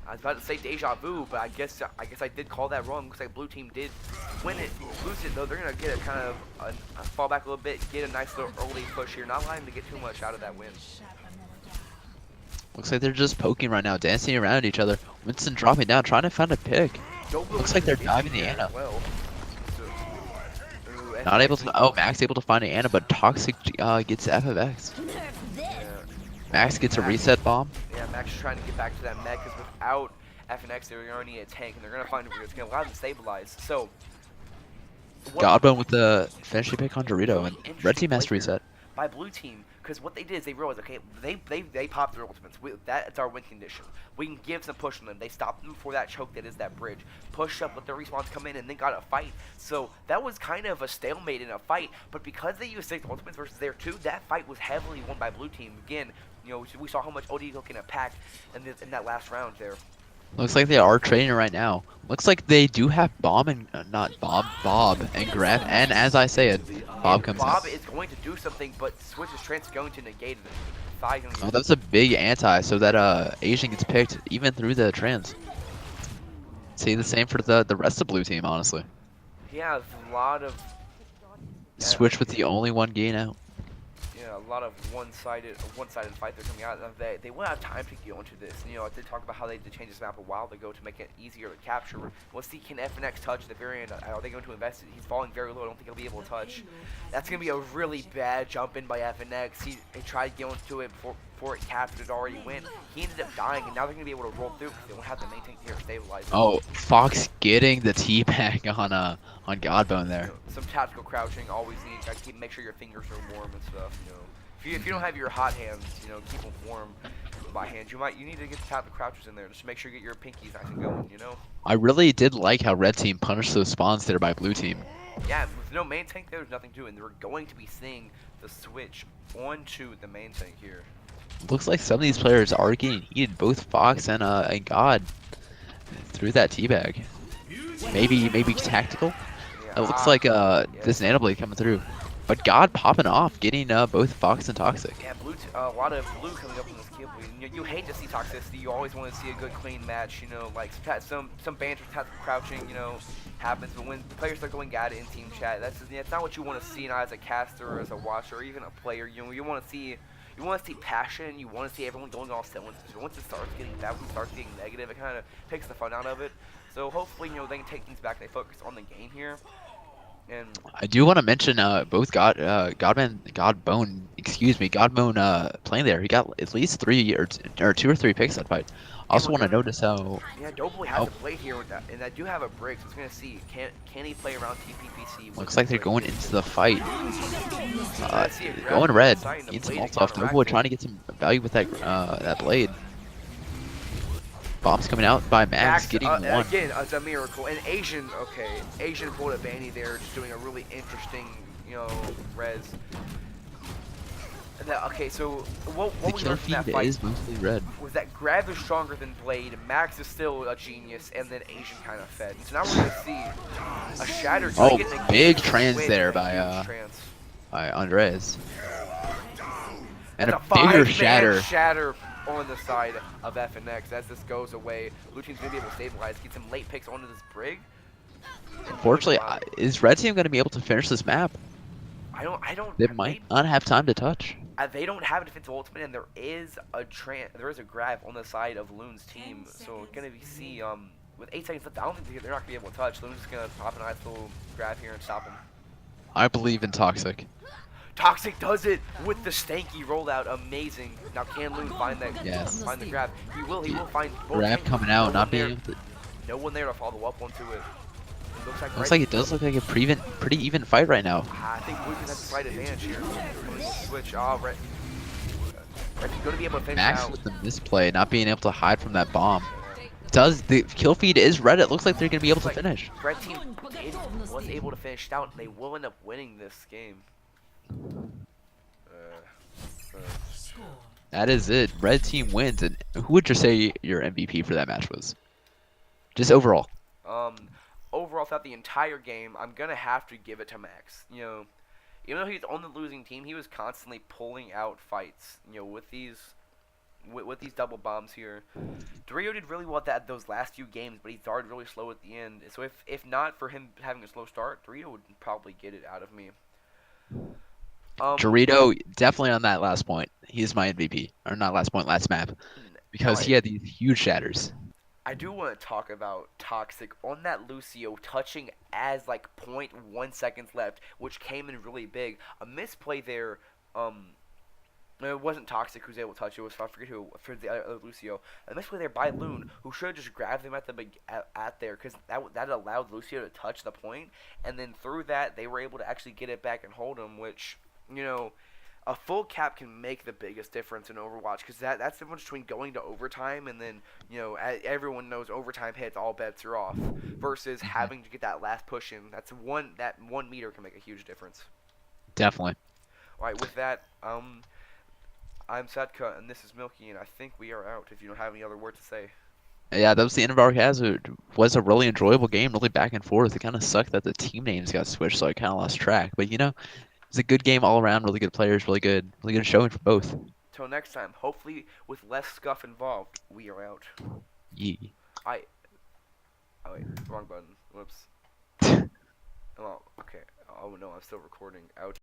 I was about to say deja vu, but I guess I did call that wrong. Looks like blue team did win it, lose it though. They're gonna get a kind of a fall back a little bit, get a nice little early push here. Not allowing them to get too much out of that win. Looks like they're just poking right now, dancing around each other. Winston dropping down, trying to find a pick. Looks like they're diving the Ana. Well, Not able to. Oh, Max able to find an Ana, but Toxic gets FFX. Max gets a reset bomb. Yeah, Max is trying to get back to that mech because without FNX, they're going to need a tank, and they're going to find it's going to allow them to stabilize. So, Godbone with the finishing pick on Dorito, and Red Team has to reset. By blue team, because what they did is they realized, okay, they popped their ultimates. That's our win condition. We can give some push on them. They stopped them before that choke that is that bridge. Push up, let their respawns come in, and then got a fight. So that was kind of a stalemate in a fight. But because they used 6 ultimates versus their 2, that fight was heavily won by blue team. Again, you know, we saw how much OD can pack in that last round there. Looks like they are trading right now. Looks like they do have Bob and Bob and Grab, and as I say it, Bob comes Bob in. is going to do something, but Switch's trance is going to negate it. Oh, that's a big anti, so that Asian gets picked even through the trans. See the same for the rest of blue team, honestly. Yeah, a lot of Switch with the only one gain out. Yeah, a lot of one-sided fight they're coming out. They will have time to go into this. You know, I did talk about how they did change this map a while ago to make it easier to capture. We'll see, can FNX touch at the very end? Are they going to invest it? He's falling very low. I don't think he'll be able to touch. That's going to be a really bad jump in by FNX. He tried going to it before it captured. It already went. He ended up dying, and now they're going to be able to roll through because they won't have the main tank here to stabilize. Oh, Fox getting the T-back on Godbone there. You know, some tactical crouching. Always need to make sure your fingers are warm and stuff. You know. If you don't have your hot hands, you know, keep them warm by hand. You need to get the tap of crouchers in there just to make sure you get your pinkies nice and going, you know? I really did like how Red Team punished those spawns there by Blue Team. Yeah, with no main tank there's nothing to do, and they're going to be seeing the switch onto the main tank here. Looks like some of these players are getting heated, both Fox and God through that teabag. Maybe tactical. Yeah, It looks like this Nano Blade coming through. But God popping off, getting both Fox and Toxic. Yeah, a lot of blue coming up in this kill bleed. You hate to see toxicity. You always want to see a good, clean match. You know, like some banter, tactical crouching. You know, happens. But when players start going at it in team chat, that's not what you want to see. Not as a caster, or as a watcher, or even a player. You know, you want to see passion. You want to see everyone going all cylinders. Once it starts getting bad, when it starts getting negative, it kind of takes the fun out of it. So hopefully, you know, they can take things back. They focus on the game here. And I do want to mention both Godbone playing there. He got at least 3 or 2 or 3 picks that fight. Also want to notice how. Yeah, Doughboy has to play here with that, and I do have a break. So it's gonna see can he play around TPPC? Looks like they're going into the fight. Going red. Needs some ult off. Doughboy trying to get some value with that blade. Bombs coming out by Max getting one. Again, it's a miracle. And Asian pulled a Banny there, just doing a really interesting, you know, res. And okay, so what the we kill learned from that feed fight is mostly red. was that Grab is stronger than Blade, Max is still a genius, and then Asian kind of fed. So now we're gonna see a Shatter. Oh, big trans there by Andres. And a bigger Shatter on the side of FNX as this goes away. Blue team's gonna be able to stabilize, get some late picks onto this brig. Unfortunately, is Red Team gonna be able to finish this map? I don't. They might not have time to touch. They don't have a defensive ultimate, and there is a grab on the side of Loon's team. So we're gonna see with 8 seconds left. I don't think they're not gonna be able to touch. Loon's just gonna pop a nice little grab here and stop him. I believe in Toxic. Toxic does it with the stanky rollout. Amazing. Now can Loon find that? Yes. Find the grab. He will find both. Grab coming out, not being able to. No one there to follow up onto it. Looks like it does look like a pretty even fight right now. I think Blue has a slight advantage here. Switch. Oh, Red's going to be able to finish Max out. with the misplay, not being able to hide from that bomb. does. The kill feed is red. It looks like they're gonna be able to Like, finish. red team Огонь по was готовности. able to finish it out, and they will end up winning this game. Score. That is it. Red team wins. And who would you say your MVP for that match was? Just overall. Overall, throughout the entire game, I'm gonna have to give it to Max. You know, even though he's on the losing team, he was constantly pulling out fights. You know, with these double bombs here. Dorito did really well at those last few games, but he started really slow at the end. So if not for him having a slow start, Dorito would probably get it out of me. Dorito definitely on that last point. He's my MVP. Or not last point, last map. Because he had these huge shatters. I do want to talk about Toxic on that Lucio touching as like 0.1 seconds left, which came in really big. A misplay there. It wasn't Toxic who's able to touch it. It was, I forget who, for the other Lucio. A misplay there by Loon, who should have just grabbed him at there, because that allowed Lucio to touch the point, and then through that they were able to actually get it back and hold him, which, you know, a full cap can make the biggest difference in Overwatch, because that's the difference between going to overtime and then, you know, everyone knows overtime hits, all bets are off, versus having to get that last push in. That 1 meter can make a huge difference. Definitely. All right, with that, I'm Setca, and this is Milky, and I think we are out, if you don't have any other word to say. Yeah, that was the end of our cast. It was a really enjoyable game, really back and forth. It kind of sucked that the team names got switched, so I kind of lost track. But you know, it's a good game all around. Really good players, really good showing for both. Till next time, hopefully with less scuff involved, we are out. Yee. Oh wait, wrong button. Whoops. Oh, okay. Oh no, I'm still recording. Out.